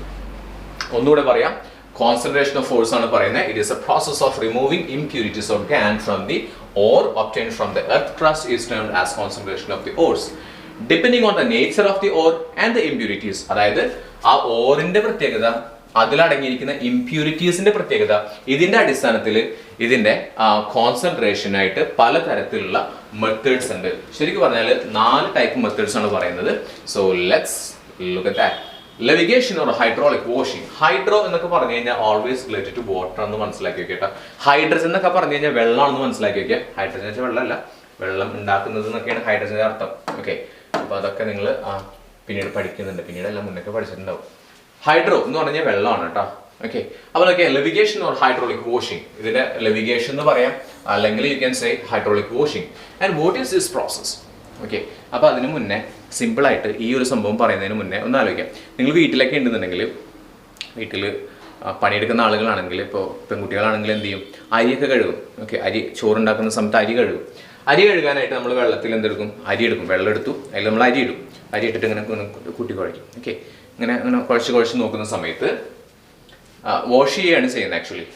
ഒന്നുകൂടെ പറയാം, കോൺസെൻട്രേഷൻ ഓഫ് ഫോഴ്സ് ആണ് പറയുന്നത്. It is A process of removing impurities or gangue from the or obtained from the earth crust is termed as concentration of the ores. Depending on the nature of the ore and the impurities, അതായത് ആ ഓറിന്റെ പ്രത്യേകത, അതിലടങ്ങിയിരിക്കുന്ന ഇംപ്യൂരിറ്റീസിന്റെ പ്രത്യേകത, ഇതിന്റെ അടിസ്ഥാനത്തിൽ ഇതിന്റെ concentration ആയിട്ട് പലതരത്തിലുള്ള methods ഉണ്ട്. ശരിക്കും പറഞ്ഞാൽ 4 ടൈപ്പ് മെത്തേഡ്സ് ആണ് പറയുന്നത്. So let's look at that. Levigation or hydraulic washing. Hydro എന്നൊക്കെ പറഞ്ഞു കഴിഞ്ഞാൽ ഓൾവേസ് റിലേറ്റഡ് ടു വാട്ടർ എന്ന് മനസ്സിലാക്കി വെക്കേട്ടോ. ഹൈഡ്രജൻ എന്നൊക്കെ പറഞ്ഞു കഴിഞ്ഞാൽ വെള്ളമാണെന്ന് മനസ്സിലാക്കി വെക്കുക. ഹൈഡ്രജൻ വെച്ചാൽ വെള്ളമല്ല, വെള്ളം ഉണ്ടാക്കുന്നത് എന്നൊക്കെയാണ് ഹൈഡ്രജന്റെ അർത്ഥം. ഓക്കെ, അപ്പൊ അതൊക്കെ നിങ്ങൾ പിന്നീട് പഠിക്കുന്നുണ്ട്, പിന്നീടെല്ലാം മുന്നൊക്കെ പഠിച്ചിട്ടുണ്ടാവും. ഹൈഡ്രോ എന്ന് പറഞ്ഞാൽ വെള്ളമാണ് കേട്ടോ. ഓക്കെ, അപ്പോൾ നോക്കിയ ലെവിഗേഷൻ ഓർ ഹൈഡ്രോളിക് വാഷിംഗ്, ഇതിന്റെ ലെവിഗേഷൻ എന്ന് പറയാം, അല്ലെങ്കിൽ U can say hydraulic washing. And what is this process? Okay, അപ്പോൾ അതിന് മുന്നേ സിമ്പിളായിട്ട് ഈ ഒരു സംഭവം പറയുന്നതിന് മുന്നേ ഒന്ന് ആലോചിക്കാം. നിങ്ങൾ വീട്ടിലൊക്കെ ഉണ്ടെന്നുണ്ടെങ്കിൽ, വീട്ടിൽ പണിയെടുക്കുന്ന ആളുകളാണെങ്കിൽ, ഇപ്പോൾ പെൺകുട്ടികളാണെങ്കിൽ എന്ത് ചെയ്യും? അരിയൊക്കെ കഴുകും. ഓക്കെ, അരി ചോറുണ്ടാക്കുന്ന സമയത്ത് അരി കഴുകും. അരി കഴുകാനായിട്ട് നമ്മൾ വെള്ളത്തിൽ എന്തെടുക്കും? അരി എടുക്കും. വെള്ളം എടുത്തു, അതിൽ നമ്മൾ അരി ഇടും. അരി ഇട്ടിട്ട് ഇങ്ങനെ കൂട്ടി കുഴയ്ക്കും. ഓക്കെ, ഇങ്ങനെ അങ്ങനെ കുഴച്ച് നോക്കുന്ന സമയത്ത് വാഷ് ചെയ്യുകയാണ് ചെയ്യുന്നത്. ആക്ച്വലി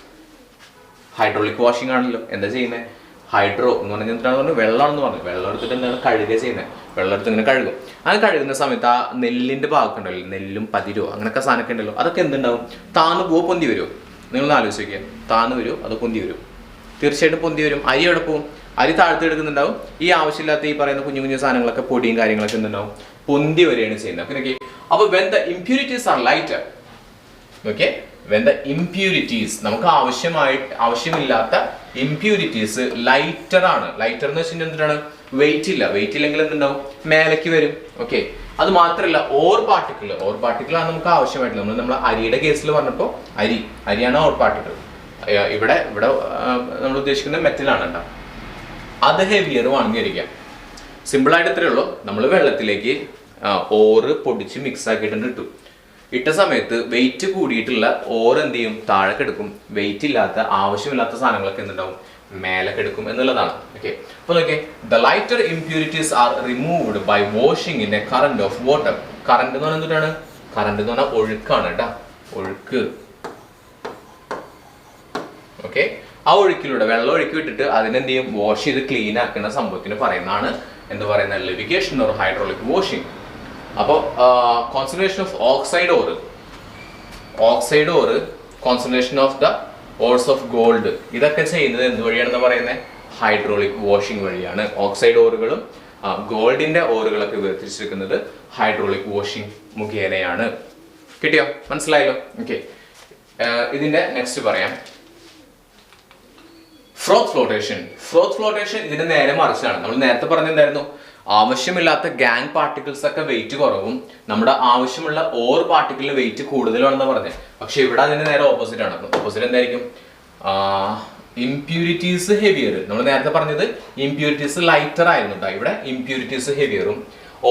ഹൈഡ്രോളിക് വാഷിംഗ് ആണല്ലോ. എന്താ ചെയ്യുന്നത്? ഹൈഡ്രോ എന്ന് പറഞ്ഞാൽ എന്താണ് പറഞ്ഞത്? വെള്ളമാണെന്ന് പറഞ്ഞു. വെള്ളം എടുത്തിട്ട് എന്താണ് കഴുകുക ചെയ്യുന്നത്? വെള്ളം എടുത്ത് ഇങ്ങനെ കഴുകും. അത് കഴുകുന്ന സമയത്ത് ആ നെല്ലിൻ്റെ ഭാഗമൊക്കെ ഉണ്ടല്ലോ, നെല്ലും പതിരോ അങ്ങനെയൊക്കെ സാധനമൊക്കെ ഉണ്ടല്ലോ, അതൊക്കെ എന്തുണ്ടാവും? താന്ന് പോവോ പൊന്തി വരുമോ? നിങ്ങളൊന്ന് ആലോചിച്ച് നോക്കിയാൽ, താന്ന് വരുമോ അതോ പൊന്തി വരും? തീർച്ചയായിട്ടും പൊന്തി വരും. അരി എവിടെ പോവും? അരി താഴ്ത്തി എടുക്കുന്നുണ്ടാവും. ഈ ആവശ്യമില്ലാത്ത ഈ പറയുന്ന കുഞ്ഞു കുഞ്ഞു സാധനങ്ങളൊക്കെ, പൊടിയും കാര്യങ്ങളൊക്കെ എന്തുണ്ടാവും? പൊന്തി വരികയാണ് ചെയ്യുന്നത്. ഓക്കെ, അപ്പോൾ when the impurities R lighter, okay, when the impurities, നമുക്ക് ആവശ്യമില്ലാത്ത ഇംപ്യൂരിറ്റീസ് ലൈറ്റർ ആണ്. ലൈറ്റർ എന്ന് വെച്ചാൽ എന്തിനാണ്? വെയിറ്റ് ഇല്ല. വെയിറ്റ് ഇല്ലെങ്കിൽ എന്തുണ്ടാവും? മേലേക്ക് വരും. ഓക്കെ, അത് മാത്രമല്ല ഓർ പാർട്ടിക്കിൾ ആണ് നമുക്ക് ആവശ്യമായിട്ടുള്ളത്. നമ്മൾ അരിയുടെ കേസിൽ പറഞ്ഞപ്പോൾ അരിയാണ് ഓർ പാർട്ടിക്കിൾ. ഇവിടെ നമ്മൾ ഉദ്ദേശിക്കുന്നത് മെറ്റലാണ് കേട്ടോ. അത് ഹെവിയറും ആണെന്ന് വിചാരിക്കാം. സിമ്പിളായിട്ട് ഇത്രയേ ഉള്ളൂ. നമ്മൾ വെള്ളത്തിലേക്ക് ഓറ് പൊടിച്ച് മിക്സ് ആക്കിയിട്ടുണ്ട് ഇട്ടു. ഇട്ട സമയത്ത് വെയിറ്റ് കൂടിയിട്ടുള്ള ഓർ എന്ത് ചെയ്യും? താഴെ കിടക്കും. വെയിറ്റ് ഇല്ലാത്ത ആവശ്യമില്ലാത്ത സാധനങ്ങളൊക്കെ എന്തുണ്ടാവും? മേലെ കിടക്കും എന്നുള്ളതാണ്. ഓക്കെ, അപ്പോൾ നോക്കിയേ, the lighter impurities are removed by washing in a current of water. Current എന്ന് പറഞ്ഞാൽ എന്താണ്? കറന്റ് എന്ന് പറഞ്ഞാൽ ഒഴുക്കാണ് കേട്ടോ, ഒഴുക്ക്. ഓക്കെ, ആ ഒഴുക്കിലൂടെ വെള്ളം ഒഴുക്കി വിട്ടിട്ട് അതിനെന്ത് ചെയ്യും? വാഷ് ചെയ്ത് ക്ലീൻ ആക്കുന്ന സംഭവത്തിന് പറയുന്നതാണ് എന്ത് പറയുന്നത്? Levigation or hydraulic washing. അപ്പോൾ concentration of oxide ore concentration of the ores of gold, ഇതൊക്കെ ചെയ്യുന്നത് എന്ത് വഴിയാണെന്ന് പറയുന്നത്? ഹൈഡ്രോളിക് വാഷിംഗ് വഴിയാണ്. ഓക്സൈഡ് ഓറുകളും ഗോൾഡിന്റെ ഓറുകളൊക്കെ വേർതിരിച്ചെടുക്കുന്നത് ഹൈഡ്രോളിക് വാഷിംഗ് മുഖേനയാണ്. കിട്ടിയോ? മനസ്സിലായല്ലോ? ഓക്കെ, ഇതിന്റെ നെക്സ്റ്റ് പറയാം. ഫ്രോത്ത് ഫ്ലോട്ടേഷൻ. ഫ്രോത്ത് ഫ്ലോട്ടേഷൻ ഇതിന്റെ നേരെ മറിച്ചാണ്. നമ്മൾ നേരത്തെ പറഞ്ഞെന്തായിരുന്നു? ആവശ്യമില്ലാത്ത ഗാങ് പാർട്ടിക്കിൾസ് ഒക്കെ വെയിറ്റ് കുറവും, നമ്മുടെ ആവശ്യമുള്ള ഓർ പാർട്ടിക്കിളിന് വെയിറ്റ് കൂടുതലാണെന്ന് പറഞ്ഞത്. പക്ഷെ ഇവിടെ അതിന്റെ നേരെ ഓപ്പോസിറ്റ് ആണ്. ഓപ്പോസിറ്റ് എന്തായിരിക്കും? Impurities heavier. നമ്മൾ നേരത്തെ പറഞ്ഞത് ഇംപ്യൂരിറ്റീസ് ലൈറ്റർ ആയിരുന്നു കേട്ടോ. ഇവിടെ ഇംപ്യൂരിറ്റീസ് ഹെവിയറും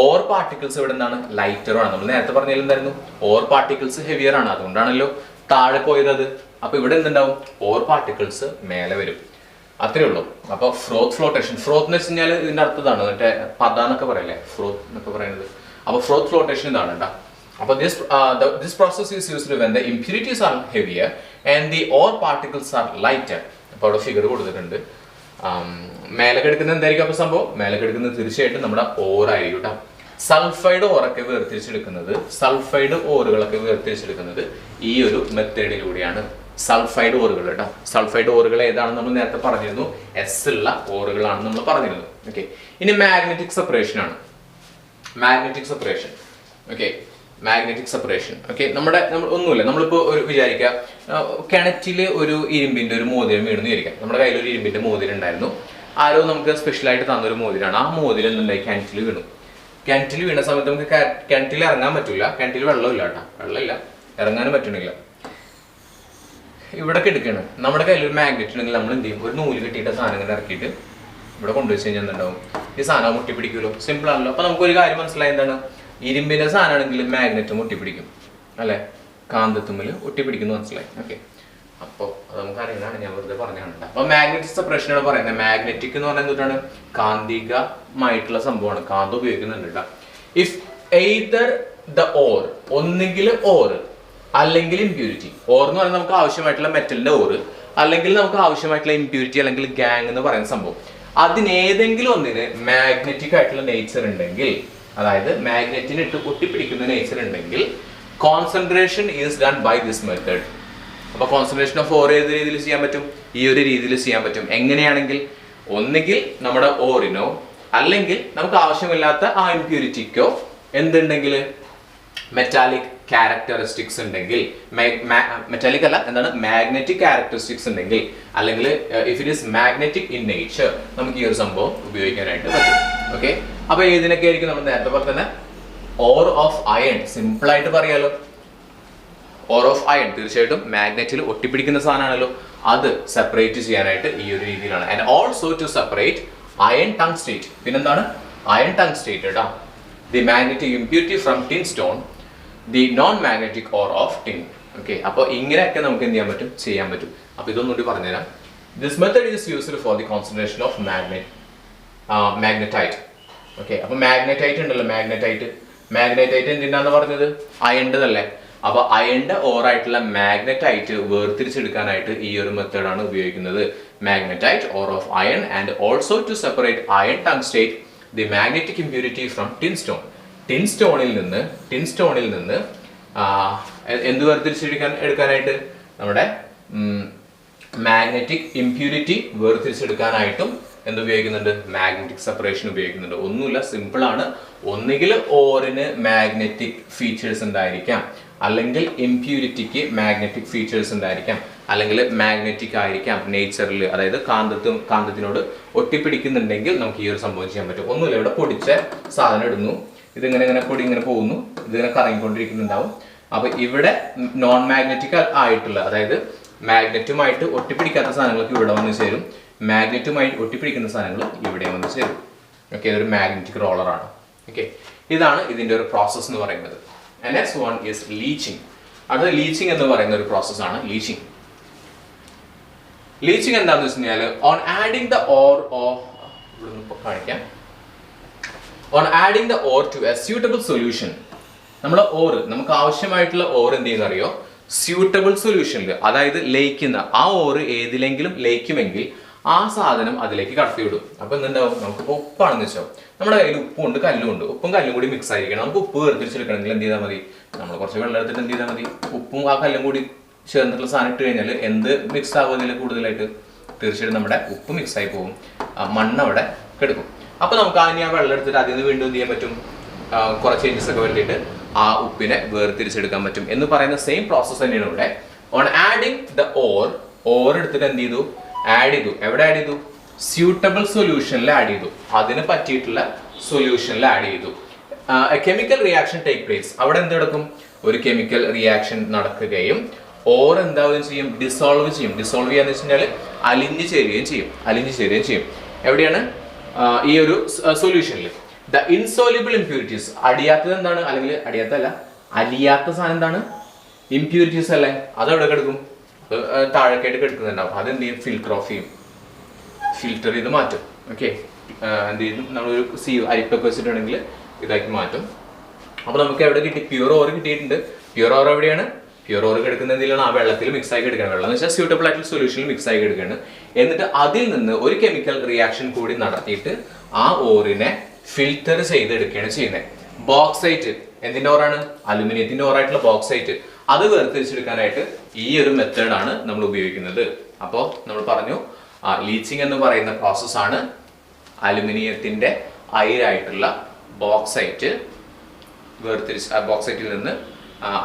ഓർ പാർട്ടിക്കിൾസ് ഇവിടെ എന്താണ്? ലൈറ്ററും ആണ്. നമ്മൾ നേരത്തെ പറഞ്ഞതിൽ എന്തായിരുന്നു? ഓർ പാർട്ടിക്കിൾസ് ഹെവിയർ ആണ്, അതുകൊണ്ടാണല്ലോ താഴെ പോയത് അത്. അപ്പൊ ഇവിടെ എന്തുണ്ടാവും? ഓർ പാർട്ടിക്കിൾസ് മേലെ വരും. അത്രേ ഉള്ളൂ. അപ്പൊ ഫ്രോത്ത് ഫ്ലോട്ടേഷൻ. ഫ്രോത്ത് എന്ന് വെച്ച് കഴിഞ്ഞാൽ ഇതിന്റെ അർത്ഥതാണ് മറ്റേ പത എന്നൊക്കെ പറയല്ലേ, ഫ്രോത്ത് എന്നൊക്കെ പറയുന്നത്. അപ്പൊ ഫ്രോത്ത് ഫ്ലോട്ടേഷൻ ഇതാണ് കേട്ടോ. അപ്പൊ this process is used when the impurities are heavier and the ore particles are lighter. അപ്പൊ അവിടെ ഫിഗർ കൊടുത്തിട്ടുണ്ട്. മേലെ കിടക്കുന്നത് എന്തായിരിക്കും അപ്പൊ സംഭവം? മേലെ കിടക്കുന്നത് തീർച്ചയായിട്ടും നമ്മുടെ ഓർ ആയിരിക്കും കേട്ടോ. സൾഫൈഡ് ഓറൊക്കെ വേർതിരിച്ചെടുക്കുന്നത്, സൾഫൈഡ് ഓറുകളൊക്കെ വേർതിരിച്ചെടുക്കുന്നത് ഈ ഒരു മെത്തേഡിലൂടെയാണ്. സൾഫൈഡ് ഓറുകൾ കേട്ടോ. സൾഫൈഡ് ഓറുകൾ ഏതാണെന്ന് നമ്മൾ നേരത്തെ പറഞ്ഞിരുന്നു. എസ് ഉള്ള ഓറുകളാണെന്ന് നമ്മൾ പറഞ്ഞിരുന്നു. ഓക്കെ, ഇനി മാഗ്നറ്റിക് സെപ്പറേഷൻ ആണ്. Magnetic separation. Okay, magnetic separation. Okay, നമ്മൾ ഒന്നുമില്ല, നമ്മളിപ്പോ ഒരു വിചാരിക്കുക, കിണറ്റില് ഒരു ഇരുമ്പിന്റെ ഒരു മോതിരം വീണെന്ന് വിചാരിക്കാം. നമ്മുടെ കയ്യിൽ ഒരു ഇരുമ്പിന്റെ മോതിരം ഉണ്ടായിരുന്നു. ആരോ നമുക്ക് സ്പെഷ്യലായിട്ട് തന്നൊരു മോതിരാണ്. ആ മോതിരം എന്തുണ്ടായി? കിണറ്റിൽ വീണു. കിണറ്റിൽ വീണ സമയത്ത് നമുക്ക് കിണറ്റിൽ ഇറങ്ങാൻ പറ്റില്ല. കിണറ്റിൽ വെള്ളമില്ല കേട്ടോ, വെള്ളമില്ല, ഇറങ്ങാനും പറ്റണില്ല. ഇവിടെ എടുക്കണം. നമ്മുടെ കയ്യിൽ ഒരു മാഗ്നറ്റ് ഉണ്ടെങ്കിൽ നമ്മൾ എന്ത് ചെയ്യും? ഒരു നൂല് കെട്ടിയിട്ട് സാധനം ഇങ്ങനെ ഇറക്കിയിട്ട് ഇവിടെ കൊണ്ടുവച്ച് കഴിഞ്ഞാൽ എന്തുണ്ടാവും? ഈ സാധനം മുട്ടിപ്പിടിക്കുമല്ലോ. സിമ്പിൾ ആണല്ലോ. അപ്പൊ നമുക്കൊരു കാര്യം മനസ്സിലായി. എന്താണ്? ഇരുമ്പിന്റെ സാധനമാണെങ്കിൽ മാഗ്നറ്റ് മുട്ടിപ്പിടിക്കും അല്ലെ, കാന്തത്തുമ്മിൽ ഒട്ടിപ്പിടിക്കുന്നു. മനസ്സിലായി? ഓക്കെ, അപ്പോൾ അത് നമുക്ക് അറിയാനാണ്, ഞാൻ വെറുതെ പറഞ്ഞാണ്. അപ്പൊ മാഗ്നറ്റിക് സെപ്പറേഷനാണ് പറയുന്നത്. മാഗ്നറ്റിക് എന്ന് പറഞ്ഞാൽ എന്താണ്? കാന്തികമായിട്ടുള്ള സംഭവമാണ്. കാന്തം ഉപയോഗിക്കുന്നുണ്ട് കേട്ടോ. ഇഫ് എയ്തർ ദ ഓർ, ഒന്നെങ്കിൽ ഓർ അല്ലെങ്കിൽ ഇംപ്യൂരിറ്റി. ഓർ എന്ന് പറഞ്ഞാൽ നമുക്ക് ആവശ്യമായിട്ടുള്ള മെറ്റലിന്റെ ഓർ, അല്ലെങ്കിൽ നമുക്ക് ആവശ്യമായിട്ടുള്ള ഇംപ്യൂരിറ്റി അല്ലെങ്കിൽ ഗാങ് എന്ന് പറയുന്ന സംഭവം. അതിനേതെങ്കിലും ഒന്നിന് മാഗ്നറ്റിക് ആയിട്ടുള്ള നേച്ചർ ഉണ്ടെങ്കിൽ, അതായത് മാഗ്നറ്റിന് ഇട്ട് ഒട്ടിപ്പിടിക്കുന്ന നേച്ചർ ഉണ്ടെങ്കിൽ, concentration is done by this method. അപ്പൊ കോൺസെൻട്രേഷൻ ഓഫ് ഓർ ഏത് രീതിയിൽ ചെയ്യാൻ പറ്റും? ഈ ഒരു രീതിയിൽ ചെയ്യാൻ പറ്റും. എങ്ങനെയാണെങ്കിൽ, ഒന്നുകിൽ നമ്മുടെ ഓറിനോ അല്ലെങ്കിൽ നമുക്ക് ആവശ്യമില്ലാത്ത ആ ഇംപ്യൂരിറ്റിക്കോ എന്തുണ്ടെങ്കിൽ മെറ്റാലിക് ക്യാരക്ടറിസ്റ്റിക്സ് ഉണ്ടെങ്കിൽ, മെറ്റാലിക് അല്ല, എന്താണ്, മാഗ്നറ്റിക് ക്യാരക്ടറിസ്റ്റിക്സ് ഉണ്ടെങ്കിൽ, അല്ലെങ്കിൽ if it is magnetic in nature, നമുക്ക് ഈ ഒരു സംഭവം ഉപയോഗിക്കാനായിട്ട് പറ്റും. ഓക്കെ, അപ്പൊ ഏതിനൊക്കെ ആയിരിക്കും? നമ്മൾ നേരത്തെ പോലെ തന്നെ ഓർ ഓഫ് അയൺ. സിമ്പിൾ ആയിട്ട് പറയാലോ, ഓർ ഓഫ് അയൺ തീർച്ചയായിട്ടും മാഗ്നറ്റിൽ ഒട്ടിപ്പിടിക്കുന്ന സാധനമാണല്ലോ. അത് സെപ്പറേറ്റ് ചെയ്യാനായിട്ട് ഈ ഒരു രീതിയിലാണ്. And also to separate iron tungstate. പിന്നെന്താണ്? അയൺ ടങ്സ്റ്റേറ്റ് കേട്ടോ. The magnetic impurity from tin stone, the non magnetic ore of tin. Okay, അപ്പോൾ ഇങ്ങനെയൊക്കെ നമുക്ക് എന്ത് ചെയ്യാൻ പറ്റും? ചെയ്യാൻ പറ്റും. അപ്പൊ ഇതൊന്നുകൂടി പറഞ്ഞുതരാം. This method is used for the concentration of magnetite. Okay, അപ്പൊ മാഗ്നറ്റൈറ്റ് ഉണ്ടല്ലോ, മാഗ്നറ്റൈറ്റ് എന്തിനാന്ന് പറഞ്ഞത്? അയണ്ടതല്ലേ. അപ്പൊ അയന്റെ ഓറായിട്ടുള്ള മാഗ്നറ്റൈറ്റ് വേർതിരിച്ചെടുക്കാനായിട്ട് ഈ ഒരു മെത്തേഡാണ് ഉപയോഗിക്കുന്നത്. Magnetite ore of iron and also to separate iron tungstate the magnetic impurity from tin stone. Tin സ്റ്റോണിൽ നിന്ന് എന്ത് എടുക്കാനായിട്ട്? നമ്മുടെ മാഗ്നറ്റിക് ഇംപ്യൂരിറ്റി വേർതിരിച്ചെടുക്കാനായിട്ടും എന്ത് ഉപയോഗിക്കുന്നുണ്ട്? മാഗ്നറ്റിക് സെപ്പറേഷൻ ഉപയോഗിക്കുന്നുണ്ട്. ഒന്നുമില്ല, സിമ്പിൾ ആണ്. ഒന്നുകിൽ ഓറിന് മാഗ്നറ്റിക് ഫീച്ചേഴ്സ് ഉണ്ടായിരിക്കാം, അല്ലെങ്കിൽ ഇംപ്യൂരിറ്റിക്ക് മാഗ്നറ്റിക് ഫീച്ചേഴ്സ് ഉണ്ടായിരിക്കാം, അല്ലെങ്കിൽ മാഗ്നറ്റിക് ആയിരിക്കാം നേച്ചറിൽ, അതായത് കാന്തത്തിനോട് ഒട്ടിപ്പിടിക്കുന്നുണ്ടെങ്കിൽ നമുക്ക് ഈ ഒരു സംഭവം ചെയ്യാൻ പറ്റും. ഒന്നുമില്ല, ഇവിടെ പൊടിച്ച സാധനം ഇടുന്നു, ഇതിങ്ങനെ പൊടി ഇങ്ങനെ പോകുന്നു, ഇതിങ്ങനെ കറങ്ങിക്കൊണ്ടിരിക്കുന്നുണ്ടാവും. അപ്പൊ ഇവിടെ നോൺ മാഗ്നറ്റിക് ആയിട്ടുള്ള, അതായത് മാഗ്നറ്റുമായിട്ട് ഒട്ടിപ്പിടിക്കാത്ത സാധനങ്ങൾക്ക് ഇവിടെ വന്ന് ചേരും, മാഗ്നറ്റുമായി ഒട്ടിപ്പിടിക്കുന്ന സാധനങ്ങൾ ഇവിടെ വന്ന് ചേരും. ഓക്കെ, ഇതൊരു മാഗ്നറ്റിക് റോളറാണ്. ഓക്കെ, ഇതാണ് ഇതിന്റെ ഒരു പ്രോസസ് എന്ന് പറയുന്നത്. Next one is leaching. അടുത്ത ലീച്ചിങ് എന്ന് പറയുന്ന ഒരു പ്രോസസ്സാണ് ലീച്ചിങ്. ലീച്ചിങ് എന്താണെന്ന് വെച്ച് കഴിഞ്ഞാൽ, ഓൺ ആഡിങ് ദ ഓർ കാണിക്കാം. On adding the ore to a suitable solution. നമ്മുടെ ഓർ, നമുക്ക് ആവശ്യമായിട്ടുള്ള ഓർ എന്ത് ചെയ്യുന്ന അറിയോ? സ്യൂട്ടബിൾ സൊല്യൂഷനിൽ, അതായത് ലയിക്കുന്ന ആ ഓർ ഏതിലെങ്കിലും ലയിക്കുമെങ്കിൽ ആ സാധനം അതിലേക്ക് കടത്തി വിടും. അപ്പൊ എന്തുണ്ടാവും? നമുക്കിപ്പോൾ ഉപ്പാണെന്ന് വെച്ചോ, നമ്മുടെ കയ്യിൽ ഉപ്പുണ്ട് കല്ലുമുണ്ട്, ഉപ്പും കല്ലും കൂടി മിക്സ് ആയിരിക്കണം. നമുക്ക് ഉപ്പ് വേർതിരിച്ചെടുക്കണമെങ്കിൽ എന്ത് ചെയ്താൽ മതി? നമ്മൾ കുറച്ച് വെള്ളം എടുത്തിട്ട് എന്ത് ചെയ്താൽ മതി? ഉപ്പും ആ കല്ലും കൂടി ചേർന്നിട്ടുള്ള സാധനം ഇട്ട് കഴിഞ്ഞാൽ എന്ത് മിക്സ് ആകുന്നതിൽ കൂടുതലായിട്ട്? തീർച്ചയായിട്ടും നമ്മുടെ ഉപ്പ് മിക്സ് ആയി പോകും, മണ്ണ് അവിടെ കിടക്കും. അപ്പൊ നമുക്ക് ആ വെള്ളം എടുത്തിട്ട് അതിൽ നിന്ന് വീണ്ടും എന്ത് ചെയ്യാൻ പറ്റും? കുറച്ച് ചേഞ്ചസ് ഒക്കെ വരുത്തിയിട്ട് ആ ഉപ്പിനെ വേർതിരിച്ചെടുക്കാൻ പറ്റും എന്ന് പറയുന്ന സെയിം പ്രോസസ്സ് തന്നെയാണ് ഇവിടെ. ഓൺ ആഡിങ് ദ ഓർ എടുത്തിട്ട് എന്ത് ചെയ്തു, ആഡ് ചെയ്തു. എവിടെ ആഡ് ചെയ്തു? സ്യൂട്ടബിൾ സൊല്യൂഷനിൽ ആഡ് ചെയ്തു. അതിന് പറ്റിയിട്ടുള്ള സൊല്യൂഷനിൽ ആഡ് ചെയ്തു. Chemical reaction take place. അവിടെ എന്ത് നടക്കും? ഒരു കെമിക്കൽ റിയാക്ഷൻ നടക്കുകയും ഓർ എന്താവുകയും ചെയ്യും? ഡിസോൾവ് ചെയ്യും. ഡിസോൾവ് ചെയ്യാന്ന് വെച്ച് കഴിഞ്ഞാൽ അലിഞ്ഞു ചേരുകയും ചെയ്യും. എവിടെയാണ്? ഈ ഒരു സൊല്യൂഷനിൽ. The insoluble impurities. അടിയാത്തത് എന്താണ്? അല്ലെങ്കിൽ അടിയാത്തല്ല, അലിയാത്ത സാധനം എന്താണ്? ഇംപ്യൂരിറ്റീസ് അല്ലേ? അതെവിടെ കിടക്കും? താഴേക്കായിട്ട് കിടക്കുന്നുണ്ടാവും. അതെന്ത് ചെയ്യും? ഫിൽറ്റർ ഓഫ് ചെയ്യും. ഫിൽറ്റർ ചെയ്ത് മാറ്റും. ഓക്കെ, എന്ത് ചെയ്യും? നമ്മളൊരു അരിപ്പൊക്കെ വെച്ചിട്ടുണ്ടെങ്കിൽ ഇതാക്കി മാറ്റും. അപ്പൊ നമുക്ക് എവിടെ കിട്ടി? പ്യൂർ ഓർ കിട്ടിയിട്ടുണ്ട്. പ്യൂർ ഓർ എവിടെയാണ്? പ്യൂർ ഓർ കിടക്കുന്ന എന്തിലാണ്? ആ വെള്ളത്തിൽ മിക്സ് ആയി കിടക്കണം. വെള്ളം എന്ന് വെച്ചാൽ സ്യൂട്ടബിൾ ആയിട്ടുള്ള സൊല്യൂഷനിൽ മിക്സ് ആയി കിടക്കുകയാണ്. എന്നിട്ട് അതിൽ നിന്ന് ഒരു കെമിക്കൽ റിയാക്ഷൻ കൂടി നടത്തിയിട്ട് ആ ഓറിനെ ഫിൽറ്റർ ചെയ്തെടുക്കുകയാണ് ചെയ്യുന്നത്. ബോക്സൈറ്റ് എന്തിന്റെ ഓറാണ്? അലുമിനിയത്തിന്റെ ഓറായിട്ടുള്ള ബോക്സൈറ്റ്. അത് വേർതിരിച്ചെടുക്കാനായിട്ട് ഈ ഒരു മെത്തേഡാണ് നമ്മൾ ഉപയോഗിക്കുന്നത്. അപ്പോൾ നമ്മൾ പറഞ്ഞു, ലീച്ചിങ് എന്ന് പറയുന്ന പ്രോസസ്സാണ് അലുമിനിയത്തിന്റെ അയിരായിട്ടുള്ള ബോക്സൈറ്റ് ബോക്സൈറ്റിൽ നിന്ന്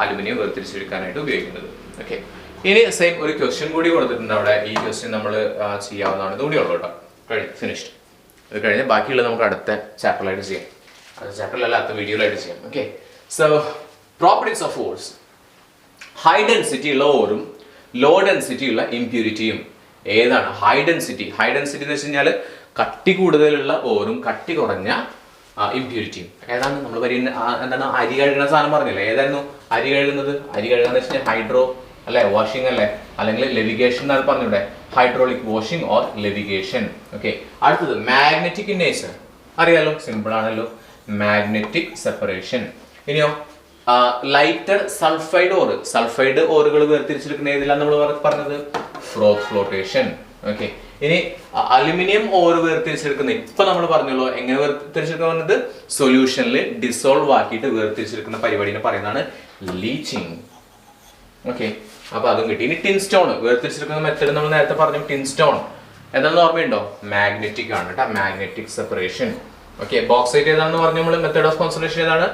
അലുമിനിയം വേർതിരിച്ചെടുക്കാനായിട്ട് ഉപയോഗിക്കുന്നത്. ഓക്കെ, ഇനി സെയിം ഒരു ക്വസ്റ്റ്യൻ കൂടി കൊടുത്തിട്ടുണ്ട് അവിടെ. ഈ ക്വസ്റ്റ്യൻ നമ്മൾ ചെയ്യാവുന്നതാണ്. ഇതുകൂടി ഉള്ളൂ കേട്ടോ. ഫിനിഷ്ഡ്. ഇത് കഴിഞ്ഞ് ബാക്കിയുള്ളത് നമുക്ക് അടുത്ത ചാപ്റ്ററിലായിട്ട് ചെയ്യാം. അടുത്ത ചാപ്റ്ററിലല്ല, അടുത്ത വീഡിയോയിലായിട്ട് ചെയ്യാം. Okay, so properties of ഓർസ്. High density ഉള്ള ഓറും ലോ ഡെൻസിറ്റി ഉള്ള ഇംപ്യൂരിറ്റിയും ഏതാണ്? ഹൈ ഡെൻസിറ്റി എന്ന് വെച്ച് കഴിഞ്ഞാൽ കട്ടി കൂടുതലുള്ള ഓറും കട്ടി കുറഞ്ഞ ഇംപ്യൂരിറ്റിയും ഏതാണ്? നമ്മൾ എന്താണ് അരി കഴുകുന്ന സാധനം പറഞ്ഞില്ലേ? ഏതായിരുന്നു അരി കഴുകുന്നത്? അരി കഴുകുക എന്ന് വെച്ച് കഴിഞ്ഞാൽ ഹൈഡ്രോ അല്ലെ, വാഷിംഗ് അല്ലേ, അല്ലെങ്കിൽ ലെവിഗേഷൻ എന്നാണ് പറഞ്ഞിവിടെ. Hydraulic washing or levigation. Okay, അടുത്തത് മാഗ്നറ്റിക് ഇൻ നേച്ചർ. അറിയാലോ, സിമ്പിൾ ആണല്ലോ, മാഗ്നറ്റിക് സെപ്പറേഷൻ. ഇനിയോ ലൈറ്റർ സൾഫൈഡ് ഓറുകൾ വേർതിരിച്ചെടുക്കുന്ന ഏതിലാണ് നമ്മൾ പറഞ്ഞത്? Froth flotation. ഓക്കെ, ഇനി അലുമിനിയം ഓർ വേർതിരിച്ചെടുക്കുന്ന ഇപ്പൊ നമ്മൾ പറഞ്ഞല്ലോ എങ്ങനെ വേർതിരിച്ചെടുക്കാൻ പറഞ്ഞത്? സൊല്യൂഷനിൽ ഡിസോൾവ് ആക്കിയിട്ട് വേർതിരിച്ചെടുക്കുന്ന പരിപാടിനെ പറയുന്നതാണ് ലീച്ചിങ്. ഓക്കെ, അപ്പൊ അതും കിട്ടി. ഇനി ടിൻ സ്റ്റോൺ വേർതിരിച്ചെടുക്കുന്ന മെത്തേഡ് നമ്മൾ നേരത്തെ പറഞ്ഞു. ടിൻ സ്റ്റോൺ എന്താണെന്ന് ഓർമ്മയുണ്ടോ? മാഗ്നറ്റിക് ആണ് കേട്ടോ, മാഗ്നറ്റിക് സെപ്പറേഷൻ. ഓക്കെ, ബോക്സൈറ്റ് ഏതാണെന്ന് പറഞ്ഞു നമ്മൾ. മെത്തേഡ് ഓഫ് കോൺസെൻട്രേഷൻ ഏതാണ്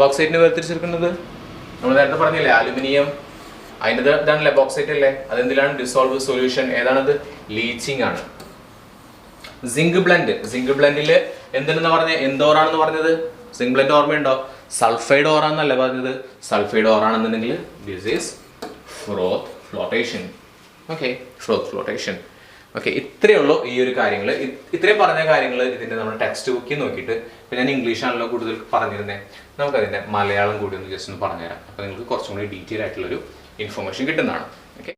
ബോക്സൈറ്റിനെ വേർതിരിച്ചെടുക്കുന്നത്? നമ്മൾ നേരത്തെ പറഞ്ഞില്ലേ, അലുമിനിയം അതിൻ്റെ ഇതാണല്ലേ ബോക്സൈറ്റ് അല്ലേ? അതെന്തിലാണ്? Dissolve solution. ഏതാണത്? ലീച്ചിങ് ആണ്. സിങ്ക് ബ്ലെൻഡിൽ എന്തെന്ന് പറഞ്ഞ എന്തോറാണെന്ന് പറഞ്ഞത്? സിങ്ക് ബ്ലെൻഡ് ഓർമ്മയുണ്ടോ? സൾഫൈഡ് ഓറാന്നല്ലേ പറഞ്ഞത്? സൾഫൈഡ് ഓറാണെന്നുണ്ടെങ്കിൽ this is froth flotation. Okay, froth flotation. Okay, ഇത്രയേ ഉള്ളൂ ഈ ഒരു കാര്യങ്ങൾ. ഇത്രയും പറഞ്ഞ കാര്യങ്ങൾ ഇതിന്റെ നമ്മുടെ ടെക്സ്റ്റ് ബുക്കിൽ നോക്കിയിട്ട്, ഇപ്പം ഞാൻ ഇംഗ്ലീഷാണല്ലോ കൂടുതൽ പറഞ്ഞിരുന്നത്, നമുക്കതിന്റെ മലയാളം കൂടി ഒന്ന് ജസ്റ്റ് ഒന്ന് പറഞ്ഞുതരാം. അപ്പോൾ നിങ്ങൾക്ക് കുറച്ചും കൂടി ഡീറ്റെയിൽ ആയിട്ടുള്ളൊരു ഇൻഫർമേഷൻ കിട്ടുന്നതാണ്. ഓക്കെ.